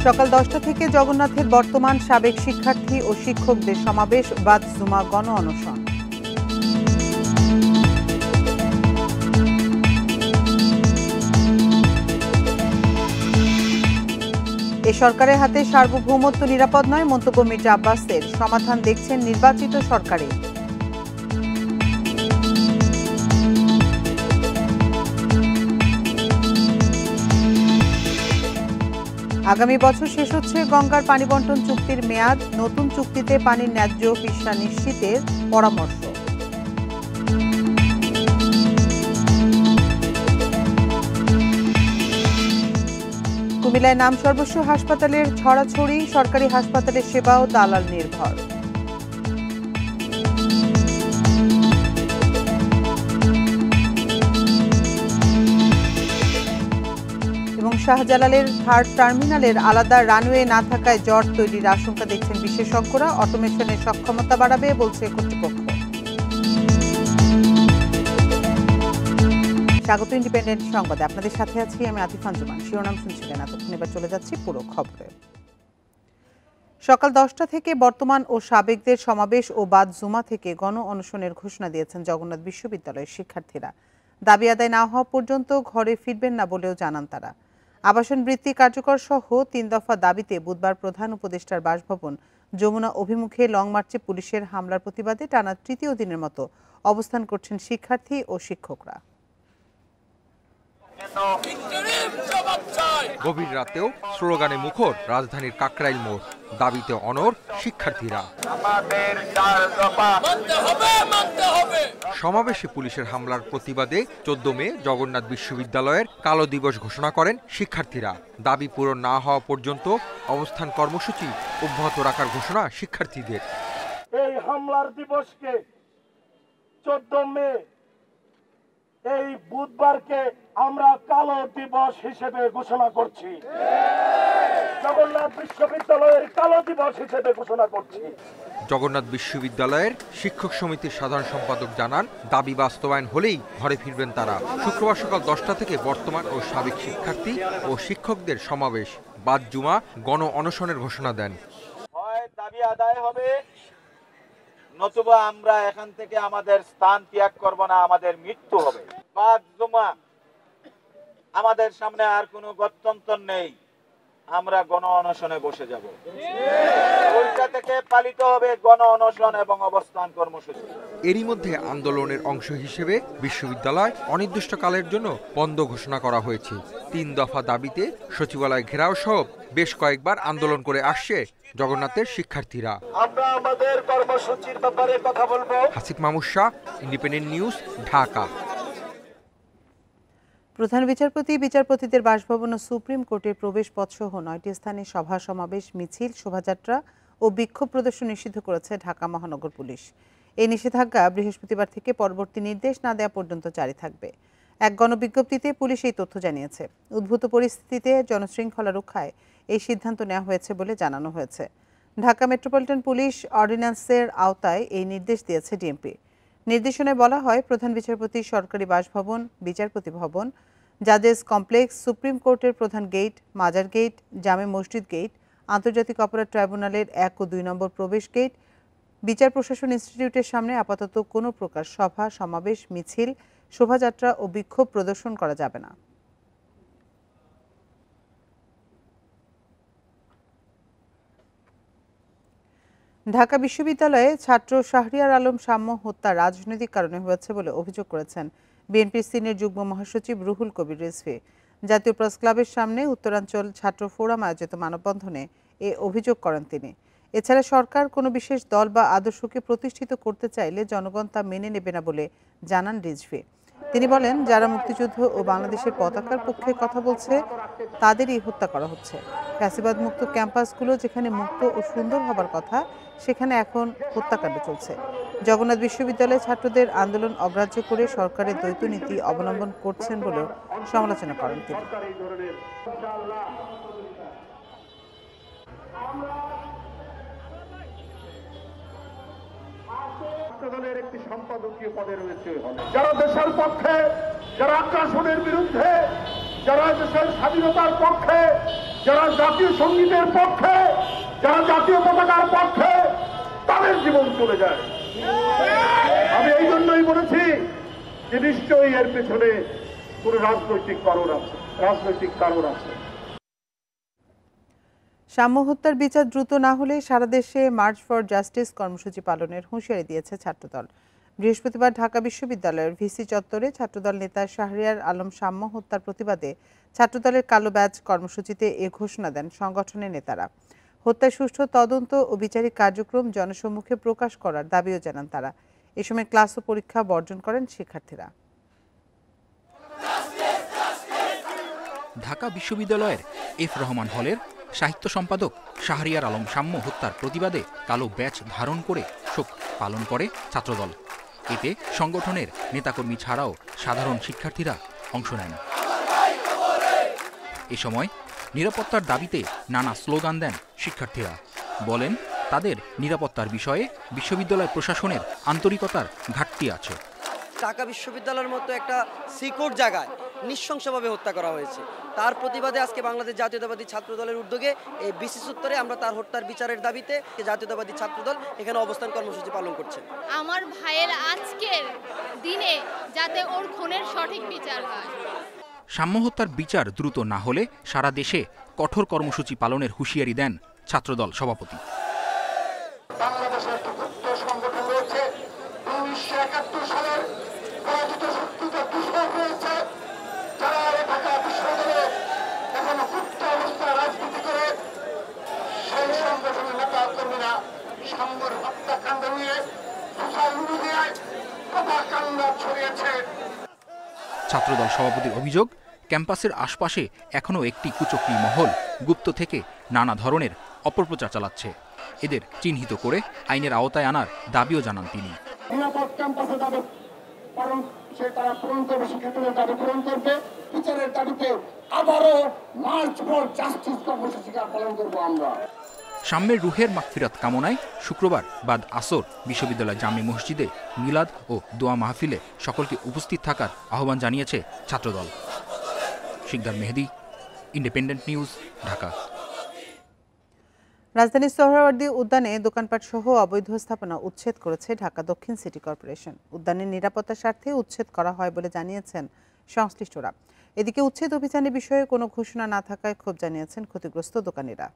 সকাল 10টা থেকে জগন্নাথের বর্তমান সাবেক শিক্ষার্থী ও শিক্ষকদের সমাবেশ, বাদ জুমা গণ অনশন। এ সরকারের হাতে সার্বভৌমত্ব নিরাপদ নয়, মন্তব্য মির্জা আব্বাসের। সমাধান দেখছেন নির্বাচিত সরকারে। আগামী বছর শেষ হচ্ছে গঙ্গার পানি বন্টন চুক্তির মেয়াদ, নতুন চুক্তিতে পানির ন্যায্য হিস্যা নিশ্চিতের পরামর্শ। কুমিল্লায় নাম সর্বস্ব হাসপাতালের ছড়াছড়ি, সরকারি হাসপাতালের সেবাও দালাল নির্ভর। এবং শাহজালালের থার্ড টার্মিনালের আলাদা রানওয়ে না থাকায় জট তৈরির আশঙ্কা দেখছেন বিশেষজ্ঞরা। অটোমেশনের সক্ষমতা বাড়াবে বলছে কর্তৃপক্ষ। স্বাগত ইন্ডিপেন্ডেন্ট সংবাদে, আপনাদের সাথে আছি আমি আতিফ আঞ্জুমান। শিরোনাম শুনছিলেন এতক্ষণ, এবার চলে যাচ্ছি পুরো খবরে। সকাল 10টা থেকে বর্তমান ও সাবেকদের সমাবেশ ও বাদ জুমা থেকে গণ অনশনের ঘোষণা দিয়েছেন জগন্নাথ বিশ্ববিদ্যালয়ের শিক্ষার্থীরা। দাবি আদায় না হওয়া পর্যন্ত ঘরে ফিরবেন না বলেও জানান তারা। আবাসন বৃত্তি কার্যকর সহ 3 দফা দাবিতে বুধবার প্রধান উপদেষ্টার বাসভবন যমুনা অভিমুখে লং মার্চে পুলিশের হামলার প্রতিবাদে টানা তৃতীয় দিনের মতো অবস্থান করছেন শিক্ষার্থী ও শিক্ষকরা। গভীর রাতেও স্লোগানে মুখর রাজধানীর কাকরাইল মোড়, দাবিতে অনড় শিক্ষার্থীরা। সমাবেশে পুলিশের হামলার প্রতিবাদে 14 মে জগন্নাথ বিশ্ববিদ্যালয়ের কালো দিবস ঘোষণা করেন শিক্ষার্থীরা। দাবি পূরণ না হওয়া পর্যন্ত অবস্থান কর্মসূচি অব্যাহত রাখার ঘোষণা শিক্ষার্থীদের। এই হামলার দিবসকে 14 মে এই বুধবারকে আমরা কালো দিবস হিসেবে ঘোষণা করছি। জগন্নাথ বিশ্ববিদ্যালয়ের কালো দিবস হিসেবে ঘোষণা করছি। জগন্নাথ বিশ্ববিদ্যালয়ের শিক্ষক সমিতির সাধারণ সম্পাদক জানান, দাবি বাস্তবায়ন হলেই ঘরে ফিরবেন তারা। শুক্রবার সকাল 10টা থেকে বর্তমান ও সাবেক শিক্ষার্থী ও শিক্ষকদের সমাবেশ, বাদ জুমা গণ অনশনের ঘোষণা দেন। হয় দাবি আদায় হবে, নতুবা আমরা এখান থেকে আমাদের স্থান ত্যাগ করব না, আমাদের মৃত্যু হবে। বাদ জুমা, আমাদের সামনে আর কোনো গত্যন্তর নেই, আমরা গণ অনশনে বসে যাব। ওইটা থেকে পালিত হবে গণ অনশন এবং অবস্থান কর্মসূচি। এরই মধ্যে আন্দোলনের অংশ হিসেবে বিশ্ববিদ্যালয় অনির্দিষ্টকালের জন্য বন্ধ ঘোষণা করা হয়েছে। 3 দফা দাবিতে সচিবালয় ঘেরাও সহ বেশ কয়েকবার আন্দোলন করে আসছে জগন্নাথের শিক্ষার্থীরা। আমরা আমাদের কর্মসূচির ব্যাপারে কথা বলবো। Hasif Mahmud Shah, independent news, Dhaka. প্রধান বিচারপতি, বিচারপতিদের বাসভবন ও সুপ্রিম কোর্টের প্রবেশ পথ সহ 9টি স্থানে সভা সমাবেশ, মিছিল, শোভাযাত্রা ও বিক্ষোভ প্রদর্শন নিষিদ্ধ করেছে ঢাকা মহানগর পুলিশ। এই নিষেধাজ্ঞা বৃহস্পতিবার থেকে পরবর্তী নির্দেশ না দেওয়া পর্যন্ত জারি থাকবে। এক গণবিজ্ঞপ্তিতে পুলিশ এই তথ্য জানিয়েছে। উদ্ভূত পরিস্থিতিতে জনশৃঙ্খলা রক্ষায় এই সিদ্ধান্ত নেওয়া হয়েছে বলে জানানো হয়েছে। ঢাকা মেট্রোপলিটন পুলিশ অর্ডিন্যান্সের আওতায় এই নির্দেশ দিয়েছে ডিএমপি। নির্দেশনায় বলা হয়, প্রধান বিচারপতি সরকারি বাসভবন, বিচারপতি ভবন, জাজেস কমপ্লেক্স, সুপ্রিম কোর্টের প্রধান গেট, মাজার গেট, জামে মসজিদ গেট, আন্তর্জাতিক অপরাধ ট্রাইব্যুনালের 1 ও 2 নম্বর প্রবেশ গেট, বিচার প্রশাসন ইনস্টিটিউটের সামনে আপাতত কোনো প্রকার সভা সমাবেশ, মিছিল, শোভাযাত্রা ও বিক্ষোভ প্রদর্শন করা যাবে না। ঢাকা বিশ্ববিদ্যালয়ে ছাত্র শাহরিয়ার আলম শাম্য হত্যা রাজনৈতিক কারণে হয়েছে বলে অভিযোগ করেছেন বিএনপির সিনিয়র যুগ্ম মহাসচিব রুহুল কবির রিজভী। জাতীয় প্রেস ক্লাবের সামনে উত্তরাঞ্চল ছাত্র ফোরাম আয়োজিত মানববন্ধনে এ অভিযোগ করেন তিনি। এছাড়া সরকার কোনো বিশেষ দল বা আদর্শকে প্রতিষ্ঠিত করতে চাইলে জনগণ তা মেনে নেবে না বলে জানান রিজভী। তিনি বলেন, যারা মুক্তিযুদ্ধ ও বাংলাদেশের পতাকার পক্ষে কথা বলছে তাদেরই হত্যা করা হচ্ছে। ফ্যাসিবাদ মুক্ত ক্যাম্পাসগুলো যেখানে মুক্ত ও সুন্দর হবার কথা, সেখানে এখন হত্যাকাণ্ড চলছে। জগন্নাথ বিশ্ববিদ্যালয়ে ছাত্রদের আন্দোলন অগ্রাহ্য করে সরকারের দ্বৈত নীতি অবলম্বন করছেন বলেও সমালোচনা করেন তিনি। দলের একটি সম্পাদকীয় পদে রয়েছে, যারা দেশের পক্ষে, যারা আগ্রাসনের বিরুদ্ধে, যারা দেশের স্বাধীনতার পক্ষে, যারা জাতীয় সঙ্গীতের পক্ষে, যারা জাতীয় পতাকার পক্ষে, তাদের জীবন চলে যায়। আমি এই জন্যই বলেছি যে নিশ্চয়ই এর পেছনে কোন রাজনৈতিক কারণ আছে। সাম্য হত্যার বিচার দ্রুত না হলে সারা দেশে মার্চ ফর জাস্টিস কর্মসূচি পালনের হুঁশিয়ারি দিয়েছে ছাত্রদল। বৃহস্পতিবার ঢাকা বিশ্ববিদ্যালয়ের ভিসি চত্বরে ছাত্রদল নেতা শাহরিয়ার আলম সাম্য হত্যার প্রতিবাদে ছাত্রদলের কালো ব্যাজ কর্মসূচিতে এ ঘোষণা দেন সংগঠনের নেতারা। হত্যার সুষ্ঠু তদন্ত ও বিচারিক কার্যক্রম জনসম্মুখে প্রকাশ করার দাবিও জানান তারা। এ সময় ক্লাস ও পরীক্ষা বর্জন করেন শিক্ষার্থীরা। ঢাকা বিশ্ববিদ্যালয়ের এফ রহমান হলের সাহিত্য সম্পাদক শাহরিয়ার আলম সাম্য হত্যার প্রতিবাদে কালো ব্যাচ ধারণ করে শোক পালন করে ছাত্রদল। এতে সংগঠনের নেতাকর্মী ছাড়াও সাধারণ শিক্ষার্থীরা অংশ নেন। এ সময় নিরাপত্তার দাবিতে নানা স্লোগান দেন শিক্ষার্থীরা। বলেন তাদের নিরাপত্তার বিষয়ে বিশ্ববিদ্যালয় প্রশাসনের আন্তরিকতার ঘাটতি আছে। ঢাকা বিশ্ববিদ্যালয়ের মতো একটা সিকিউর জায়গায় নৃশংসভাবে হত্যা করা হয়েছে। তার প্রতিবাদে আজকে বাংলাদেশ জাতীয়তাবাদী ছাত্রদলের উদ্যোগে এই বিসি চত্বরে আমরা তার হত্যার বিচারের দাবিতে জাতীয়তাবাদী ছাত্রদল এখানে অবস্থান কর্মসূচি পালন করছে। আমার ভাইয়ের আজকের দিনে যাতে ওর খুনের সঠিক বিচার হয়। সাম্য হত্যার বিচার দ্রুত না হলে সারা দেশে কঠোর কর্মসূচি পালনের হুঁশিয়ারি দেন ছাত্রদল সভাপতি। বাংলাদেশের একটি ক্ষুদ্র সংগঠন রয়েছে, 1971 সালের পরাজিত শক্তিতে দূষণ রয়েছে, যারা ঢাকা বিশ্ববিদ্যালয়ে এখনো ক্ষুদ্র অবস্থায় রাজনীতি করে। সেই সংগঠনের নেতা কর্মীরা সাম্যর হত্যাকাণ্ড নিয়ে সোশ্যাল মিডিয়ায় প্রপাগান্ডা ছড়িয়েছে। ছাত্রদল সভাপতির অভিযোগ, ক্যাম্পাসের আশপাশে এখনও একটি কুচক্রী মহল গুপ্ত থেকে নানা ধরনের অপপ্রচার চালাচ্ছে। এদের চিহ্নিত করে আইনের আওতায় আনার দাবিও জানান তিনি। নিরাপদ ক্যাম্পাসে দাবি পালন তারা পূরণ করবে, শিক্ষার্থীদের দাবি পূরণ করবে। বিচারের দাবিতে আবারও মার্চ ফর জাস্টিস কর্মসূচি পালন করবো আমরা। সাম্যের রুহের মাগফিরাত কামনায় শুক্রবার বাদ আসর বিশ্ববিদ্যালয় জামে মসজিদে মিলাদ ও দোয়া মাহফিলে সকলকে উপস্থিত থাকার আহ্বান জানিয়েছে ছাত্রদল। শিকদার মেহেদি, ইন্ডিপেন্ডেন্ট নিউজ, ঢাকা। রাজধানীর সোহরাওয়ার্দী উদ্যানে দোকানপাট সহ অবৈধ স্থাপনা উচ্ছেদ করেছে ঢাকা দক্ষিণ সিটি কর্পোরেশন। উদ্যানের নিরাপত্তার স্বার্থে উচ্ছেদ করা হয় বলে জানিয়েছেন সংশ্লিষ্টরা। এদিকে উচ্ছেদ অভিযানের বিষয়ে কোনো ঘোষণা না থাকায় ক্ষোভ জানিয়েছেন ক্ষতিগ্রস্ত দোকানিরা।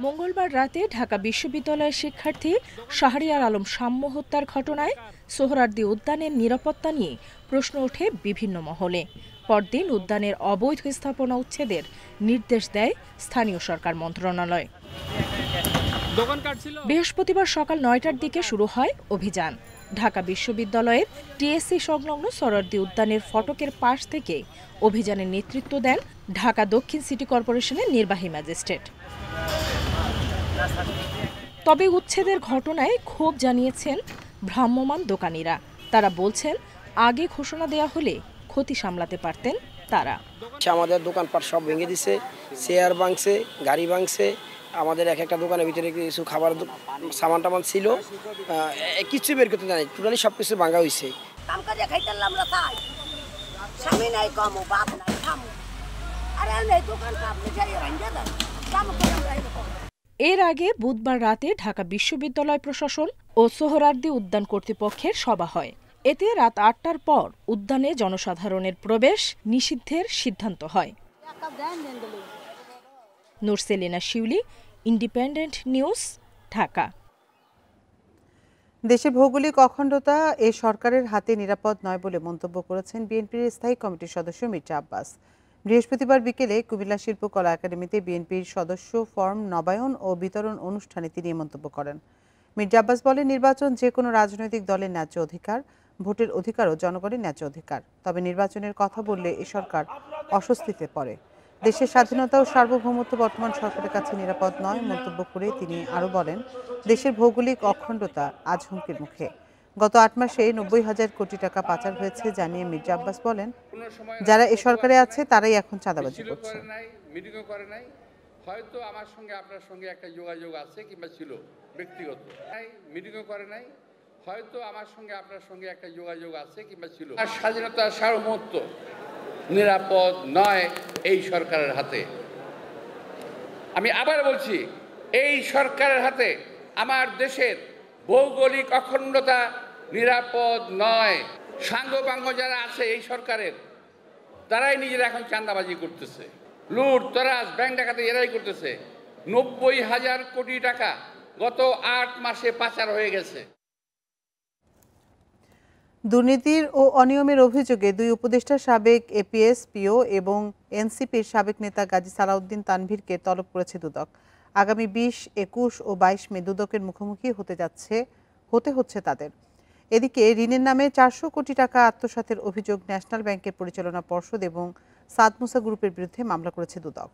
মঙ্গলবার রাতে ঢাকা বিশ্ববিদ্যালয়ের শিক্ষার্থী শাহরিয়ার আলম সাম্য হত্যার ঘটনায় সোহরাওয়ার্দী উদ্যানের নিরাপত্তা নিয়ে প্রশ্ন ওঠে বিভিন্ন মহলে। পরদিন উদ্যানের অবৈধ স্থাপনা উচ্ছেদের নির্দেশ দেয় স্থানীয় সরকার মন্ত্রণালয়। বৃহস্পতিবার সকাল ৯টার দিকে শুরু হয় অভিযান। ঢাকা বিশ্ববিদ্যালয়ের টিএসসি সংলগ্ন সোহরাওয়ার্দী উদ্যানের ফটকের পাশ থেকে অভিযানের নেতৃত্ব দেন ঢাকা দক্ষিণ সিটি কর্পোরেশনের নির্বাহী ম্যাজিস্ট্রেট। তবে উচ্ছেদের ঘটনায় ক্ষোভ জানিয়েছেন ভ্রাম্যমাণ দোকানিরা। তারা বলছেন, আগে ঘোষণা দেয়া হলে ক্ষতি সামলাতে পারতেন তারা। আমাদের দোকানপাট সব ভেঙে দিছে, চেয়ার ভাঙছে, গাড়ি ভাঙছে। আমাদের এক একটা দোকানের ভিতরে কিছু খাবার সামান টামান ছিল, কিছু বের করতে জানি, টোটালি সব কিছু ভাঙা হয়েছে। এর আগে বুধবার রাতে ঢাকা বিশ্ববিদ্যালয় প্রশাসন ও সোহরাওয়ার্দী উদ্যান কর্তৃপক্ষের সভা হয়। এতে রাত ৮টার পর উদ্যানে জনসাধারণের প্রবেশ নিষিদ্ধের সিদ্ধান্ত হয়। নুরসেলিনা শিউলি, ইন্ডিপেন্ডেন্ট নিউজ, ঢাকা। দেশের ভৌগোলিক অখণ্ডতা এ সরকারের হাতে নিরাপদ নয় বলে মন্তব্য করেছেন বিএনপির স্থায়ী কমিটির সদস্য মির্জা আব্বাস। বৃহস্পতিবার বিকেলে কুমিল্লা শিল্পকলা একাডেমিতে বিএনপির সদস্য ফর্ম নবায়ন ও বিতরণ অনুষ্ঠানে তিনি মন্তব্য করেন। মির্জা আব্বাস বলেন, নির্বাচন যে কোনো রাজনৈতিক দলের ন্যায্য অধিকার, ভোটের অধিকারও জনগণের ন্যায্য অধিকার। তবে নির্বাচনের কথা বললে এ সরকার অস্বস্তিতে পড়ে। দেশের স্বাধীনতা ও সার্বভৌমত্ব বর্তমান সরকারের কাছে নিরাপদ নয় মন্তব্য করে তিনি আরও বলেন, দেশের ভৌগোলিক অখণ্ডতা আজ হুমকির মুখে। গত ৮ মাসে ৯০,০০০ কোটি টাকা পাচার হয়েছে জানিয়ে মির্জা আব্বাস বলেন, যারা এ সরকারে আছে তারাই এখন চাঁদাবাজি করছে। হয়তো আমার সঙ্গে আপনার সঙ্গে একটা যোগাযোগ আছে কিংবা ছিল ব্যক্তিগত, মিটিংও করে নাই, হয়তো আমার সঙ্গে আপনার সঙ্গে একটা যোগাযোগ আছে কিংবা ছিল। স্বাধীনতা সার্বভৌমত্ব নিরাপদ নয় এই সরকারের হাতে। আমি আবার বলছি, এই সরকারের হাতে আমার দেশের ভৌগোলিক অখণ্ডতা নিরাপদ নয়। সাঙ্গপাঙ্গ যারা আছে এই সরকারের, তারাই নিজেরা এখন চাঁদাবাজি করতেছে, লুট তরাজ ব্যাংক ডাকাতি এরাই করতেছে। 90,000 কোটি টাকা গত 8 মাসে পাচার হয়ে গেছে। দুর্নীতির ও অনিয়মের অভিযোগে দুই উপদেষ্টা সাবেক এপিএস পিও এবং এনসিপির সাবেক নেতা গাজী সালাউদ্দিন তানভীরকে তলব করেছে দুদক। আগামী 20, 21 ও 22 মে দুদকের মুখোমুখি হতে হচ্ছে তাদের। এদিকে ঋণের নামে 400 কোটি টাকা আত্মসাতের অভিযোগ ন্যাশনাল ব্যাংকের পরিচালনা পর্ষদ এবং সাদ মুসা গ্রুপের বিরুদ্ধে মামলা করেছে দুদক।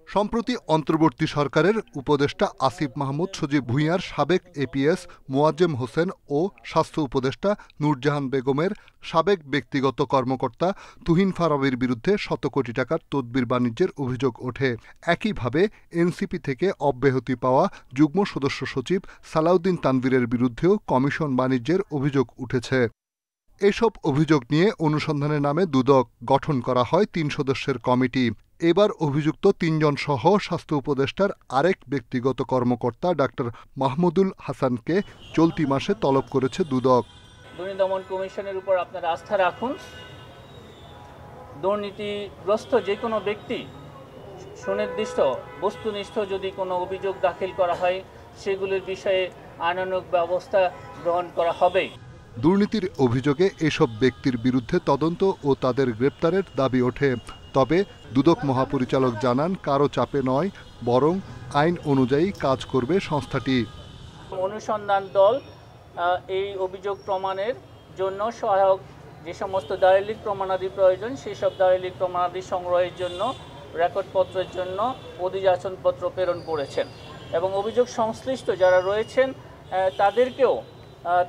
সম্প্রতি অন্তর্বর্তী সরকারের উপদেষ্টা আসিফ মাহমুদ সজীব ভুঁইয়ার সাবেক এপিএস মোয়াজ্জেম হোসেন ও স্বাস্থ্য উপদেষ্টা নূরজাহান বেগমের সাবেক ব্যক্তিগত কর্মকর্তা তুহিন ফারাবীর বিরুদ্ধে 100 কোটি টাকার তদবির বাণিজ্যের অভিযোগ ওঠে। একইভাবে এনসিপি থেকে অব্যাহতি পাওয়া যুগ্ম সদস্য সচিব সালাউদ্দিন তানভীরের বিরুদ্ধেও কমিশন বাণিজ্যের অভিযোগ উঠেছে। এসব অভিযোগ নিয়ে অনুসন্ধানের নামে দুদক গঠন করা হয় 3 সদস্যের কমিটি। এবার অভিযুক্ত 3 জন সহ স্বাস্থ্য উপদেষ্টার আরেক ব্যক্তিগত কর্মকর্তা ডাক্তার মাহমুদুল হাসানকে চলতি মাসে তলব করেছে দুদক। দুর্নীতি দমন কমিশনের উপর আপনারা আস্থা রাখুন। দুর্নীতিগ্রস্ত যে কোনো ব্যক্তি সুনির্দিষ্ট বস্তুনিষ্ঠ যদি কোনো অভিযোগ দাখিল করা হয়, সেগুলির বিষয়ে আইনানুগ ব্যবস্থা গ্রহণ করা হবে। দুর্নীতির অভিযোগে এসব ব্যক্তির বিরুদ্ধে তদন্ত ও তাদের গ্রেপ্তারের দাবি ওঠে। তবে দুদক মহাপরিচালক জানান, কারো চাপে নয়, বরং আইন অনুযায়ী কাজ করবে সংস্থাটি। অনুসন্ধান দল এই অভিযোগ প্রমাণের জন্য সহায়ক যে সমস্ত দালিলিক প্রমাণাদি প্রয়োজন, সেই সব দালিলিক প্রমাণাদি সংগ্রহের জন্য রেকর্ডপত্রের জন্য অধিযাচনপত্র প্রেরণ করেছেন এবং অভিযোগ সংশ্লিষ্ট যারা রয়েছেন তাদেরকেও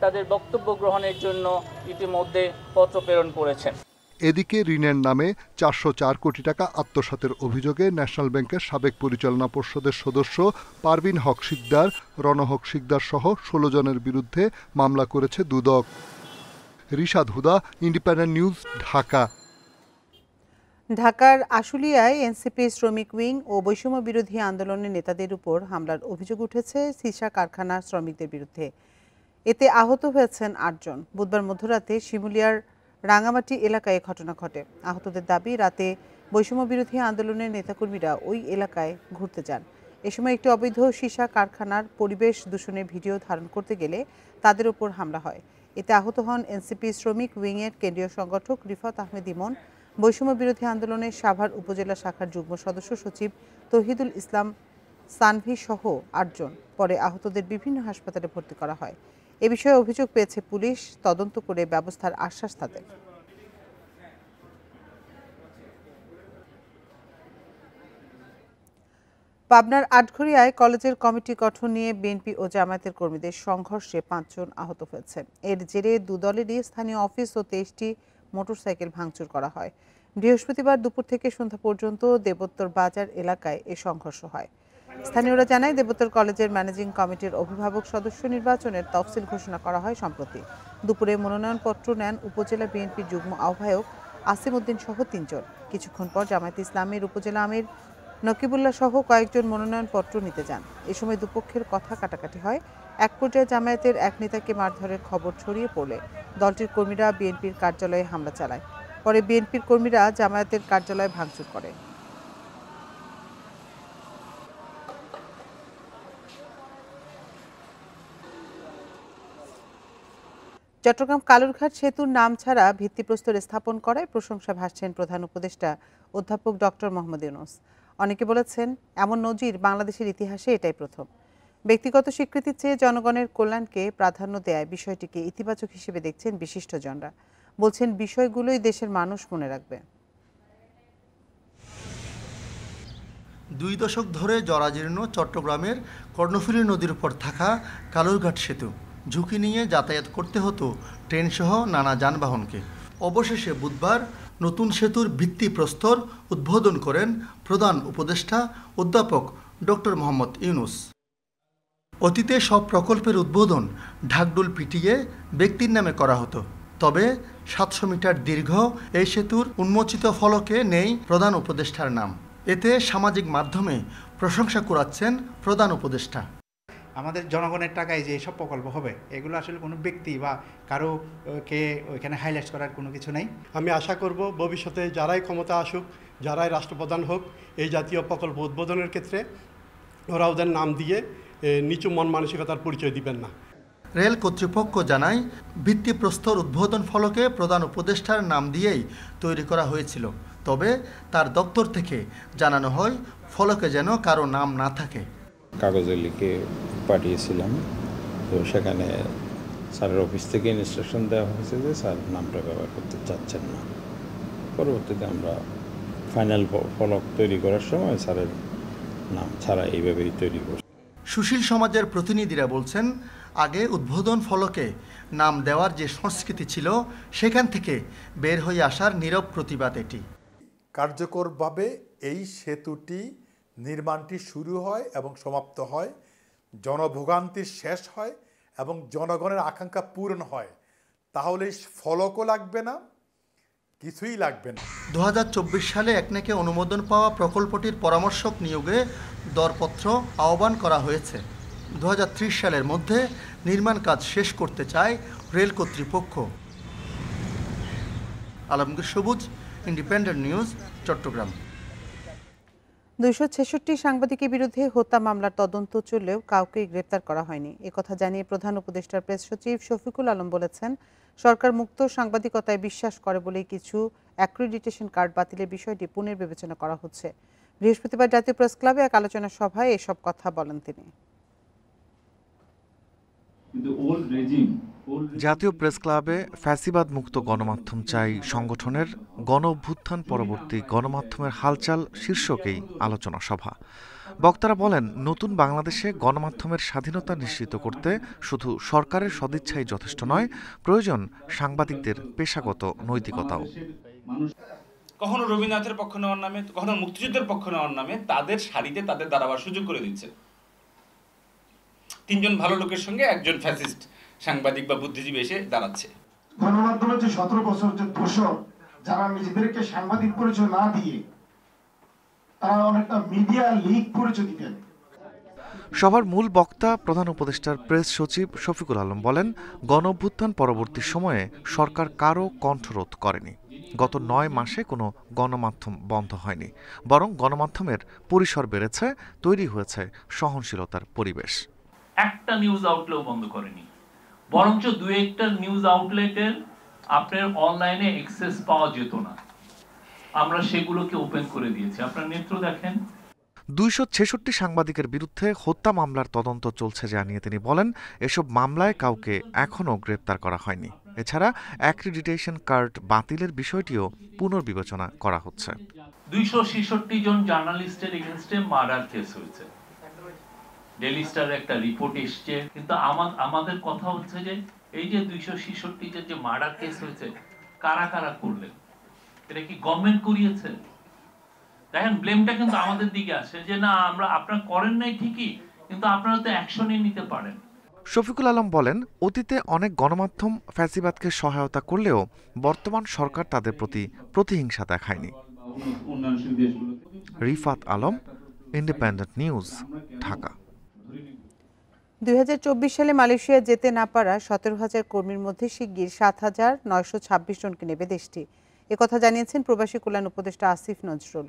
তাদের বক্তব্য গ্রহণের জন্য ইতিমধ্যে পত্র প্রেরণ করেছেন। এদিকে ঋণের নামে 404 কোটি টাকা আত্মসাতের অভিযোগে ন্যাশনাল ব্যাংকের সাবেক পরিচালনা পর্ষদের সদস্য পারভিন হক শিকদার, রণহক শিকদার সহ 16 জনের বিরুদ্ধে মামলা করেছে দুদক। রিশাদ হুদা, ইন্ডিপেন্ডেন্ট নিউজ, ঢাকা। ঢাকার আশুলিয়ায় এনসিপি শ্রমিক উইং ও বৈষম্য বিরোধী আন্দোলনের নেতাদের উপর হামলার অভিযোগ উঠেছে সীসা কারখানার শ্রমিকদের বিরুদ্ধে। এতে আহত হয়েছেন 8 জন। বুধবার মধ্যরাতে শিমুলিয়ার রাঙামাটি এলাকায় ঘটনা ঘটে। আহতদের দাবি, রাতে বৈষম্য বিরোধী আন্দোলনের নেতাকর্মীরা ওই এলাকায় ঘুরতে যান। এ সময় একটি অবৈধ সীসা কারখানার পরিবেশ দূষণের ভিডিও ধারণ করতে গেলে তাদের উপর হামলা হয়। এতে আহত হন এনসিপি শ্রমিক উইংয়ের কেন্দ্রীয় সংগঠক রিফাত আহমেদ ইমন, বৈষম্য বিরোধী আন্দোলনের সাভার উপজেলা শাখার যুগ্ম সদস্য সচিব তৌহিদুল ইসলাম সানভি সহ 8 জন। পরে আহতদের বিভিন্ন হাসপাতালে ভর্তি করা হয়। এ বিষয়ে অভিযোগ পেয়েছে পুলিশ, তদন্ত করে ব্যবস্থার আশ্বাস তাদের। পাবনার আটঘরিয়ায় কলেজের কমিটি গঠন নিয়ে বিএনপি ও জামায়াতের কর্মীদের সংঘর্ষে 5 জন আহত হয়েছেন। এর জেরে দুদলেরই স্থানীয় অফিস ও 23টি মোটরসাইকেল ভাঙচুর করা হয়। বৃহস্পতিবার দুপুর থেকে সন্ধ্যা পর্যন্ত দেবোত্তর বাজার এলাকায় এ সংঘর্ষ হয়। স্থানীয়রা জানায়, দেবোত্তর কলেজের ম্যানেজিং কমিটির অভিভাবক সদস্য নির্বাচনের তফসিল ঘোষণা করা হয় সম্প্রতি। দুপুরে মনোনয়নপত্র নেন উপজেলা বিএনপির যুগ্ম আহ্বায়ক আসিম উদ্দিন সহ 3 জন। কিছুক্ষণ পর জামায়াতে ইসলামের উপজেলা আমির নকিবুল্লাহ সহ কয়েকজন মনোনয়নপত্র নিতে যান। এ সময় দুপক্ষের কথা কাটাকাটি হয়। এক পর্যায়ে জামায়াতের এক নেতাকে মারধরের খবর ছড়িয়ে পড়লে দলটির কর্মীরা বিএনপির কার্যালয়ে হামলা চালায়। পরে বিএনপির কর্মীরা জামায়াতের কার্যালয় ভাঙচুর করে। চট্টগ্রাম কালুরঘাট সেতুর নাম ছাড়া ভিত্তিপ্রস্তর স্থাপন করায় প্রশংসা ভাসছেন প্রধান উপদেষ্টা অধ্যাপক ডক্টর মোহাম্মদ ইউনূস। অনেকে বলেছেন, এমন নজির বাংলাদেশের ইতিহাসে এটাই প্রথম। ব্যক্তিগত স্বীকৃতির চেয়ে জনগণের কল্যাণকে প্রাধান্য দেয় বিষয়টিকে ইতিবাচক হিসেবে দেখছেন বিশিষ্টজনরা। বলছেন, বিষয়গুলোই দেশের মানুষ মনে রাখবে। 2 দশক ধরে জরাজীর্ণ চট্টগ্রামের কর্ণফুলী নদীর উপর থাকা কালুরঘাট সেতু ঝুঁকি নিয়ে যাতায়াত করতে হতো ট্রেনসহ নানা যানবাহনকে। অবশেষে বুধবার নতুন সেতুর ভিত্তিপ্রস্তর উদ্বোধন করেন প্রধান উপদেষ্টা অধ্যাপক ডক্টর মোহাম্মদ ইউনূস। অতীতে সব প্রকল্পের উদ্বোধন ঢাকঢোল পিটিয়ে ব্যক্তির নামে করা হতো। তবে 700 মিটার দীর্ঘ এই সেতুর উন্মোচিত ফলকে নেই প্রধান উপদেষ্টার নাম। এতে সামাজিক মাধ্যমে প্রশংসা কুড়াচ্ছেন প্রধান উপদেষ্টা। আমাদের জনগণের টাকায় যে সব প্রকল্প হবে এগুলো আসলে কোনো ব্যক্তি বা কারোকে ওইখানে হাইলাইট করার কোনো কিছু নেই। আমি আশা করব ভবিষ্যতে যারাই ক্ষমতা আসুক, যারাই রাষ্ট্রপ্রধান হোক, এই জাতীয় প্রকল্প উদ্বোধনের ক্ষেত্রে ওরা ওদের নাম দিয়ে নিচু মন মানসিকতার পরিচয় দিবেন না। রেল কর্তৃপক্ষ জানায় ভিত্তিপ্রস্তর উদ্বোধন ফলকে প্রধান উপদেষ্টার নাম দিয়েই তৈরি করা হয়েছিল। তবে তার দপ্তর থেকে জানানো হয় ফলকে যেন কারো নাম না থাকে। কাগজে লিখে পাঠিয়েছিলাম, তো সেখানে স্যারের অফিস থেকে ইনস্ট্রাকশন দেওয়া হয়েছে যে স্যার নামটা ব্যবহার করতে চাচ্ছেন না। পরবর্তীতে আমরা ফাইনাল ফলক তৈরি করার সময় স্যারের নাম ছাড়া এইভাবেই তৈরি করছি। সুশীল সমাজের প্রতিনিধিরা বলছেন, আগে উদ্বোধন ফলকে নাম দেওয়ার যে সংস্কৃতি ছিল সেখান থেকে বের হয়ে আসার নীরব প্রতিবাদ এটি। কার্যকরভাবে এই সেতুটি নির্মাণটি শুরু হয় এবং সমাপ্ত হয়, জনভোগান্তির শেষ হয় এবং জনগণের আকাঙ্ক্ষা পূরণ হয়, তাহলে ফলকও লাগবে না, কিছুই লাগবে না। 2024 সালে একনেকে অনুমোদন পাওয়া প্রকল্পটির পরামর্শক নিয়োগে দরপত্র আহ্বান করা হয়েছে। 2030 সালের মধ্যে নির্মাণ কাজ শেষ করতে চায় রেল কর্তৃপক্ষ। আলমগীর সবুজ, ইন্ডিপেন্ডেন্ট নিউজ, চট্টগ্রাম। 266 সাংবাদিকের বিরুদ্ধে হত্যা মামলার তদন্ত চললেও কাউকেই গ্রেপ্তার করা হয়নি। একথা জানিয়ে প্রধান উপদেষ্টার প্রেস সচিব শফিকুল আলম বলেছেন, সরকার মুক্ত সাংবাদিকতায় বিশ্বাস করে বলেই কিছু অ্যাক্রিডিটেশন কার্ড বাতিলের বিষয়টি পুনর্বিবেচনা করা হচ্ছে। বৃহস্পতিবার জাতীয় প্রেস ক্লাবে এক আলোচনা সভায় এসব কথা বলেন তিনি। জাতীয় প্রেস ক্লাবে ফ্যাসিবাদ মুক্ত গণমাধ্যম চাই সংগঠনের গণ অভ্যুত্থান পরবর্তী গণমাধ্যমের হালচাল শীর্ষকেই আলোচনা সভা। বক্তারা বলেন, নতুন বাংলাদেশে গণমাধ্যমের স্বাধীনতা নিশ্চিত করতে শুধু সরকারের সদিচ্ছাই যথেষ্ট নয়, প্রয়োজন সাংবাদিকদের পেশাগত নৈতিকতাও। কখনো রবীন্দ্রনাথের পক্ষ নেওয়ার নামে, কখনো মুক্তিযুদ্ধের পক্ষ নেওয়ার নামে তাদের সারিতে তাদের দাঁড়াবার সুযোগ করে দিচ্ছে। 3 ভালো লোকের সঙ্গে একজন ফ্যাসিস্ট সাংবাদিক বা বুদ্ধিজীবী এসে দাঁড়াচ্ছে। গণমাধ্যমের যে 17 বছর যে দোষর, যারা নিজেদেরকে সাংবাদিক পরিচয় না দিয়ে তারা অনেকটা মিডিয়া লিগ পরিচয় দিতেন। সভার মূল বক্তা প্রধান উপদেষ্টার প্রেস সচিব শফিকুল আলম বলেন, গণ অভ্যুত্থান পরবর্তী সময়ে সরকার কারও কণ্ঠরোধ করেনি। গত 9 মাসে কোনো গণমাধ্যম বন্ধ হয়নি, বরং গণমাধ্যমের পরিসর বেড়েছে, তৈরি হয়েছে সহনশীলতার পরিবেশ। একটা নিউজ আউটলেট বন্ধ করেনি, বরঞ্চ 2-1টা নিউজ আউটলেটের আপনার অনলাইনে অ্যাক্সেস পাওয়া যেত না, আমরা সেগুলোকে ওপেন করে দিয়েছি। আপনার নেত্র দেখেন। 266 সাংবাদিকের বিরুদ্ধে হত্যা মামলার তদন্ত চলছে জানিয়ে তিনি বলেন, এসব মামলায় কাউকে এখনও গ্রেপ্তার করা হয়নি। এছাড়া অ্যাক্রিডিটেশন কার্ড বাতিলের বিষয়টিও পুনর্বিবেচনা করা হচ্ছে। 266 জন জার্নালিস্টের এগেইনস্টে মার্ডার কেস হয়েছে, ডেইলি স্টারের একটা রিপোর্ট এসছে। কিন্তু আমাদের কথা হচ্ছে যে এই যে 266 জন যে মার্ডার কেস হয়েছে, কারা কারা করলেন? এটা কি গভর্নমেন্ট করিয়েছে? দেখেন, ব্লেমটা কিন্তু আমাদের দিকে আসে যে না, আমরা আপনারা করেন নাই ঠিকই, কিন্তু আপনারা তো অ্যাকশনই নিতে পারেন। শফিকুল আলম বলেন, অতীতে অনেক গণমাধ্যম ফ্যাসিবাদকে সহায়তা করলেও বর্তমান সরকার তাদের প্রতি প্রতিহিংসা দেখায়নি। Rifat Alam, independent news, Dhaka. 2024 সালে মালয়েশিয়া যেতে না পারা 17,000 কর্মীর মধ্যে শিগগির 7,926 জনকে নেবে দেশটি। একথা জানিয়েছেন প্রবাসী কল্যাণ উপদেষ্টা আসিফ নজরুল।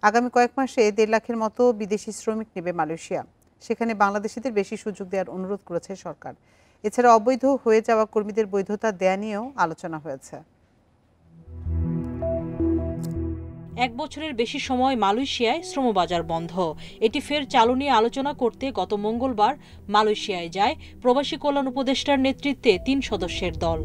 আগামী কয়েক মাসে 1.5 লাখের মতো বিদেশি শ্রমিক নেবে মালয়েশিয়া। সেখানে বাংলাদেশিদের বেশি সুযোগ দেওয়ার অনুরোধ করেছে সরকার। এছাড়া অবৈধ হয়ে যাওয়া কর্মীদের বৈধতা দেয়া নিয়েও আলোচনা হয়েছে। 1 বছরের বেশি সময় মালয়েশিয়ায় শ্রমবাজার বন্ধ। এটি ফের চালু নিয়ে আলোচনা করতে গত মঙ্গলবার মালয়েশিয়ায় যায় প্রবাসী কল্যাণ উপদেষ্টার নেতৃত্বে 3 সদস্যের দল।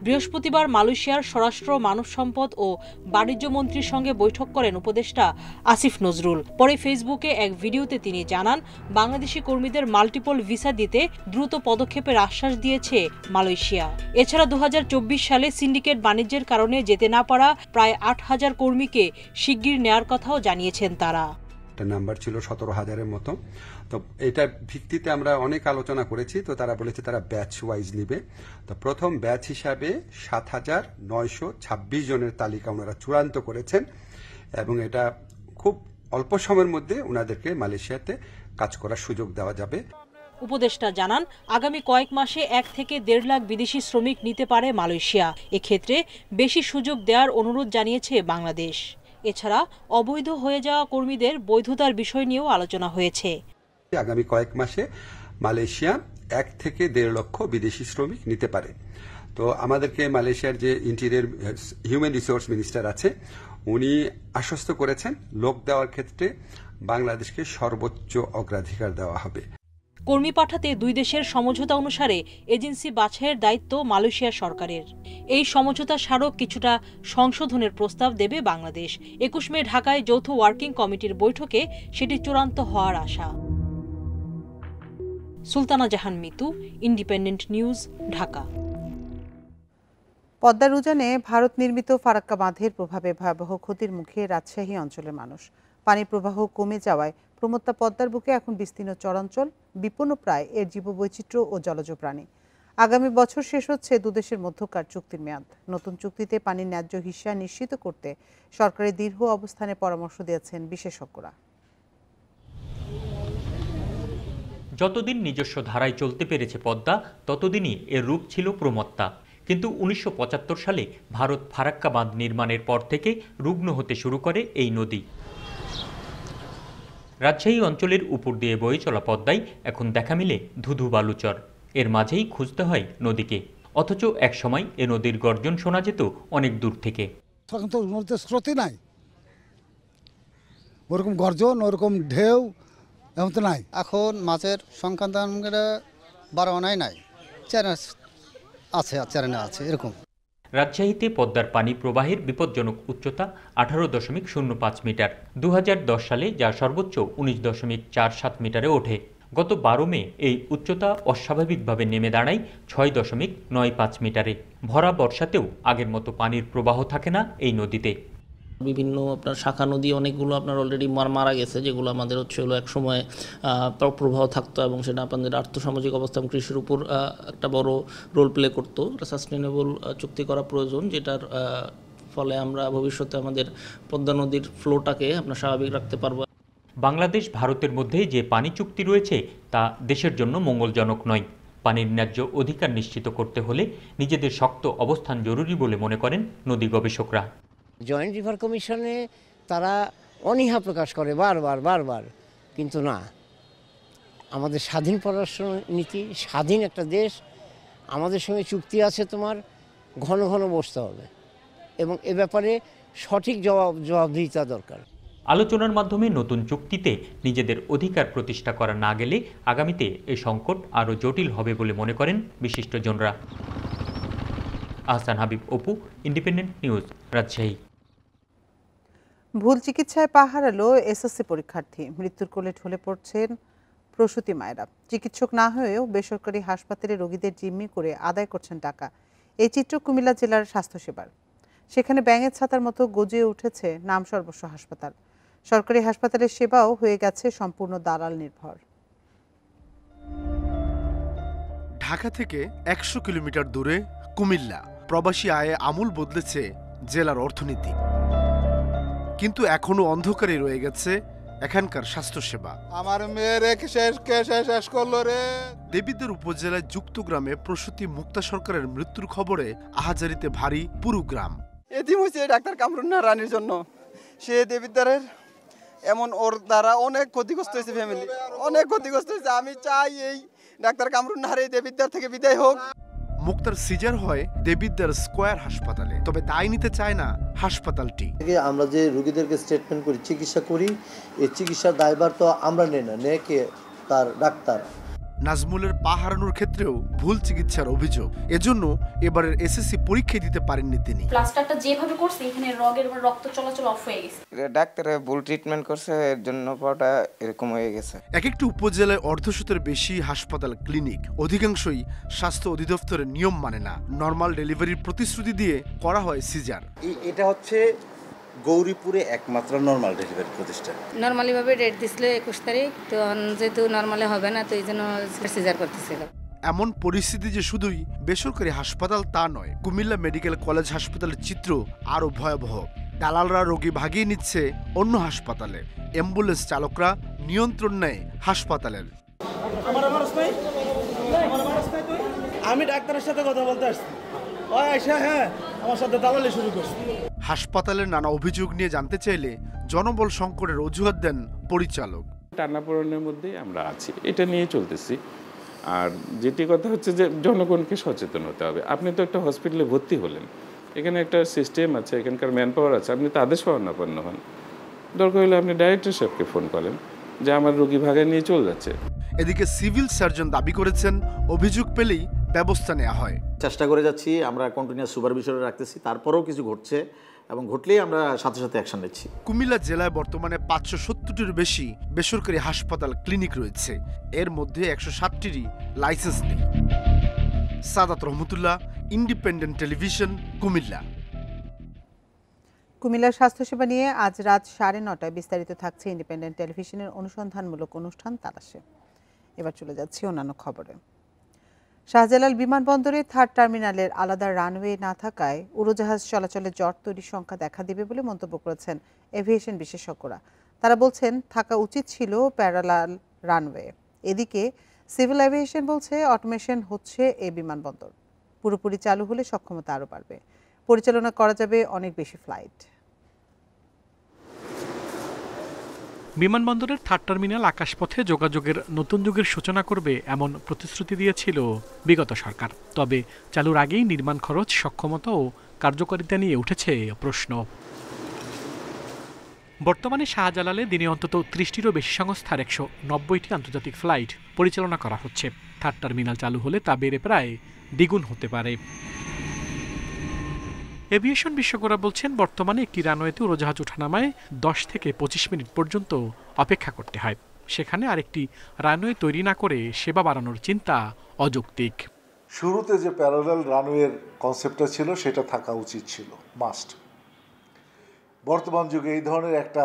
বৃহস্পতিবার মালয়েশিয়ার স্বরাষ্ট্র, মানব সম্পদ ও বাণিজ্য মন্ত্রীর সঙ্গে বৈঠক করেন উপদেষ্টা আসিফ নজরুল। পরে ফেসবুকে এক ভিডিওতে তিনি জানান, বাংলাদেশি কর্মীদের মাল্টিপল ভিসা দিতে দ্রুত পদক্ষেপের আশ্বাস দিয়েছে মালয়েশিয়া। এছাড়া 2024 সালে সিন্ডিকেট বাণিজ্যের কারণে যেতে না পারা প্রায় 8,000 কর্মীকে শিগগির নেয়ার কথাও জানিয়েছেন তারা। একটা নাম্বার ছিল 17,000-এর মতো। তো এটার ভিত্তিতে আমরা অনেক আলোচনা করেছি, তো তারা বলেছে তারা ব্যাচ ওয়াইজ নিবে। তো প্রথম ব্যাচ হিসাবে 7,926 জনের তালিকা ওনারা চূড়ান্ত করেছেন এবং এটা খুব অল্প সময়ের মধ্যে ওনাদেরকে মালয়েশিয়াতে কাজ করার সুযোগ দেওয়া যাবে। উপদেষ্টা জানান, আগামী কয়েক মাসে 1 থেকে 1.5 লাখ বিদেশি শ্রমিক নিতে পারে মালয়েশিয়া। এক্ষেত্রে বেশি সুযোগ দেওয়ার অনুরোধ জানিয়েছে বাংলাদেশ। এছাড়া অবৈধ হয়ে যাওয়া কর্মীদের বৈধতার বিষয় নিয়েও আলোচনা হয়েছে। আগামী কয়েক মাসে মালয়েশিয়া 1 থেকে 1.5 লক্ষ বিদেশি শ্রমিক নিতে পারে। তো আমাদেরকে মালয়েশিয়ার যে ইন্টেরিয়র হিউম্যান রিসোর্স মিনিস্টার আছে উনি আশ্বস্ত করেছেন লোক দেওয়ার ক্ষেত্রে বাংলাদেশকে সর্বোচ্চ অগ্রাধিকার দেওয়া হবে। কর্মী পাঠাতে দুই দেশের সমঝোতা অনুসারে এজেন্সি বাছাইয়ের দায়িত্ব মালয়েশিয়া সরকারের। এই সমঝোতা স্মারক কিছুটা সংশোধনের প্রস্তাব দেবে বাংলাদেশ। 21 মে ঢাকায় যৌথ ওয়ার্কিং কমিটির বৈঠকে সেটি চূড়ান্ত হওয়ার আশা। সুলতানা জাহান মিতু, ইন্ডিপেন্ডেন্ট নিউজ, ঢাকা। পদ্মার উজানে ভারত নির্মিত ফারাক্কা বাঁধের প্রভাবে ভয়াবহ ক্ষতির মুখে রাজশাহী অঞ্চলের মানুষ। পানি প্রবাহ কমে যাওয়ায় প্রমত্তা পদ্মার বুকে এখন বিস্তীর্ণ চরাঞ্চল, বিপন্ন প্রায় এর জীববৈচিত্র্য ও জলজ প্রাণী। আগামী বছর শেষ হচ্ছে দুদেশের মধ্যকার চুক্তির মেয়াদ। নতুন চুক্তিতে পানির ন্যায্য হিস্যা নিশ্চিত করতে সরকারের দৃঢ় অবস্থানের পরামর্শ দিয়েছেন বিশেষজ্ঞরা। যতদিন নিজস্ব ধারায় চলতে পেরেছে পদ্মা, ততদিনই এর রূপ ছিল প্রমত্তা। কিন্তু 1975 সালে ভারত ফারাক্কা বাঁধ নির্মাণের পর থেকে রুগ্ন হতে শুরু করে এই নদী। রাজশাহী অঞ্চলের উপর দিয়ে বয়ে চলা পদ্মায় এখন দেখা মিলে ধুধু বালুচর। এর মাঝেই খুঁজতে হয় নদীকে, অথচ একসময় এ নদীর গর্জন শোনা যেত অনেক দূর থেকে। তখন তো নদীতে স্রোতই নাই, ওরকম গর্জন, ওরকম ঢেউ এমন তো নাই। এখন মাছের সংখ্যা বাড়ানোই নাই, চ্যানেল আছে এরকম। রাজশাহীতে পদ্মার পানি প্রবাহের বিপজ্জনক উচ্চতা 18.05 মিটার। 2010 সালে যা সর্বোচ্চ 19.47 মিটারে ওঠে। গত 12 মে এই উচ্চতা অস্বাভাবিকভাবে নেমে দাঁড়ায় 6.95 মিটারে। ভরা বর্ষাতেও আগের মতো পানির প্রবাহ থাকে না এই নদীতে। বিভিন্ন আপনার শাখা নদী অনেকগুলো আপনার অলরেডি মারা গেছে, যেগুলো আমাদের হলো এক সময় প্রবাহ থাকতো এবং সেটা আপনাদের আর্থসামাজিক অবস্থা কৃষির উপর একটা বড় রোল প্লে করতো। সাস্টেনেবল চুক্তি করা প্রয়োজন, যেটার ফলে আমরা ভবিষ্যতে আমাদের পদ্মা নদীর ফ্লোটাকে আপনার স্বাভাবিক রাখতে পারবো। বাংলাদেশ ভারতের মধ্যে যে পানি চুক্তি রয়েছে তা দেশের জন্য মঙ্গলজনক নয়। পানির ন্যায্য অধিকার নিশ্চিত করতে হলে নিজেদের শক্ত অবস্থান জরুরি বলে মনে করেন নদী গবেষকরা। জয়েন্ট রিভার কমিশনে তারা অনীহা প্রকাশ করে বারবার, কিন্তু না, আমাদের স্বাধীন পররাষ্ট্র নীতি, স্বাধীন একটা দেশ, আমাদের সঙ্গে চুক্তি আছে, তোমার ঘন ঘন বসতে হবে এবং এ ব্যাপারে সঠিক জবাবদিহিতা দরকার। আলোচনার মাধ্যমে নতুন চুক্তিতে নিজেদের অধিকার প্রতিষ্ঠা করা না গেলে আগামীতে এই সংকট আরও জটিল হবে বলে মনে করেন বিশিষ্টজনরা। Ahsan Habib, Apu, Independent News, Rajshahi. ভুল চিকিৎসায় পা হারালো এসএসসি পরীক্ষার্থী। মৃত্যুর কোলে ঢলে পড়ছেন প্রসূতি মায়েরা। চিকিৎসক না হয়েও বেসরকারি হাসপাতালে রোগীদের জিম্মি করে আদায় করছেন টাকা। এই চিত্র কুমিল্লা জেলার স্বাস্থ্যসেবার। সেখানে ব্যাঙের ছাতার মতো গজিয়ে উঠেছে নাম সর্বস্ব হাসপাতাল। সরকারি হাসপাতালের সেবাও হয়ে গেছে সম্পূর্ণ দালাল নির্ভর। ঢাকা থেকে 100 কিলোমিটার দূরে কুমিল্লা। প্রবাসী আয়ে আমূল বদলেছে জেলার অর্থনীতি, কিন্তু এখনো অন্ধকারে রয়ে গেছে এখানকার স্বাস্থ্যসেবা। আমার মেয়ের শেষ করলো রে। দেবিদ্বার উপজেলায় যুক্তগ্রামে প্রসূতি মুক্তা সরকারের মৃত্যুর খবরে আহাজারিতে ভারী পুরো গ্রাম। এদিন হয়েছে ডাক্তার কামরুন রানীর জন্য। সে দেবিদ্বারের এমন ওর দ্বারা অনেক ক্ষতিগ্রস্ত হয়েছে, ফ্যামিলি অনেক ক্ষতিগ্রস্ত হয়েছে। আমি চাই এই ডাক্তার কামরুন নাহার এই দেবিদ্বার থেকে বিদায় হোক। মুক্তার সিজার হয় দেবিদ্বার স্কয়ার হাসপাতালে, তবে তাই নিতে চায় না হাসপাতালটি। আমরা যে রোগীদেরকে স্টেটমেন্ট করি, চিকিৎসা করি, এই চিকিৎসার দায়ভার তো আমরা নেই না, নেয় কে? তার ডাক্তার। নাজমুলের পা হারানোর ক্ষেত্রেও ভুল চিকিৎসার অভিযোগ। এজন্য এবারের এসএসসি পরীক্ষা দিতে পারেননি তিনি। প্লাস্টারটা যেভাবে করছে এখানে রক্ত চলাচল অফ হয়ে গেছে। ডাক্তারে ভুল ট্রিটমেন্ট করছে, এর জন্য পাটা এরকম হয়ে গেছে। এক একটি উপজেলায় অর্ধশতের বেশি হাসপাতাল, ক্লিনিক, অধিকাংশই স্বাস্থ্য অধিদপ্তরের নিয়ম মানে না। নরমাল ডেলিভারির প্রতিশ্রুতি দিয়ে করা হয় সিজার। এটা হচ্ছে গৌরীপুরে একমাত্র নর্মাল ডেলিভারি প্রতিষ্ঠান। নর্মালি ভাবে ডেট দিছিল 21 তারিখ, তো যেহেতু নর্মালি হবে না তো এই জন্য সিজার করতেছিল। এমন পরিস্থিতি যে শুধুই বেসরকারি হাসপাতাল তা নয়, কুমিল্লা মেডিকেল কলেজ হাসপাতালের চিত্র আরও ভয়াবহ। দালালরা রোগী ভাগিয়ে নিচ্ছে অন্য হাসপাতালে, অ্যাম্বুলেন্স চালকরা নিয়ন্ত্রণ নেয় হাসপাতালের। আমি ডাক্তারের সাথে কথা বলতে আসছি, হ্যাঁ আমার সাথে দালালি শুরু করছে। হাসপাতালের নানা অভিযোগ নিয়ে জানতে চাইলে জনবল সংকটের অজুহাত দেন পরিচালক। টানাপোড়েনের মধ্যেই আমরা আছি, এটা নিয়ে চলতেছি। আর যেটি কথা হচ্ছে যে জনগণকে সচেতন হতে হবে। আপনি তো একটা হসপিটালে ভর্তি হলেন, এখানে একটা সিস্টেম আছে, এখানকার ম্যান পাওয়ার আছে, আপনি তো আদেশ পাওয়ান্ন হন। দরকার হলে আপনি ডাইরেক্টর সাহেবকে ফোন করেন যে আমার রোগী ভাগায় নিয়ে চলে যাচ্ছে। এদিকে সিভিল সার্জন দাবি করেছেন অভিযোগ পেলেই ব্যবস্থা নেওয়া হয়। চেষ্টা করে যাচ্ছি, আমরা কন্টিনিউয়াস সুপারভিশনে রাখতেছি, তারপরেও কিছকিছু ঘটছে এবং ঘটলেই আমরা সাথে সাথে অ্যাকশন নিচ্ছি। কুমিল্লা জেলায় বর্তমানে 570টির বেশি বেসরকারি হাসপাতাল ক্লিনিক রয়েছে, এর মধ্যে 160টিরই লাইসেন্স নেই। সাদাত রহমতুল্লাহ, ইন্ডিপেন্ডেন্ট টেলিভিশন, কুমিল্লা। কুমিল্লার স্বাস্থ্যসেবা নিয়ে আজ রাত 9:30টায় বিস্তারিত থাকছে ইন্ডিপেন্ডেন্ট টেলিভিশনের অনুসন্ধানমূলক অনুষ্ঠান তালাশে। এবার চলে যাচ্ছি অন্যান্য খবরে। শাহজালাল বিমানবন্দরে 3rd টার্মিনালের আলাদা রানওয়ে না থাকায় উড়োজাহাজ চলাচলে জট তৈরির সংখ্যা দেখা দিবে বলে মন্তব্য করেছেন এভিয়েশন বিশেষজ্ঞরা। তারা বলছেন থাকা উচিত ছিল প্যারালাল রানওয়ে। এদিকে সিভিল এভিয়েশন বলছে অটোমেশন হচ্ছে এই বিমানবন্দর, পুরোপুরি চালু হলে সক্ষমতা আরও বাড়বে, পরিচালনা করা যাবে অনেক বেশি ফ্লাইট। বিমানবন্দরের 3rd টার্মিনাল আকাশপথে যোগাযোগের নতুন যুগের সূচনা করবে এমন প্রতিশ্রুতি দিয়েছিল বিগত সরকার। তবে চালুর আগেই নির্মাণ খরচ, সক্ষমতা ও কার্যকারিতা নিয়ে উঠেছে প্রশ্ন। বর্তমানে শাহজালালে দিনে অন্তত 30টিরও বেশি সংস্থার 190টি আন্তর্জাতিক ফ্লাইট পরিচালনা করা হচ্ছে। 3rd টার্মিনাল চালু হলে তা বেড়ে প্রায় দ্বিগুণ হতে পারে। এভিয়েশন বিশেষজ্ঞরা বলছেন বর্তমানে একটি রানওয়েতে উড়োজাহাজ ওঠানামায় 10 থেকে 25 মিনিট পর্যন্ত অপেক্ষা করতে হয়। সেখানে আরেকটি রানওয়ে তৈরি না করে সেবা বাড়ানোর চিন্তা অযৌক্তিক। শুরুতে যে প্যারালাল রানওয়ের কনসেপ্টটা ছিল সেটা থাকা উচিত ছিল, মাস্ট। বর্তমান যুগে এই ধরনের একটা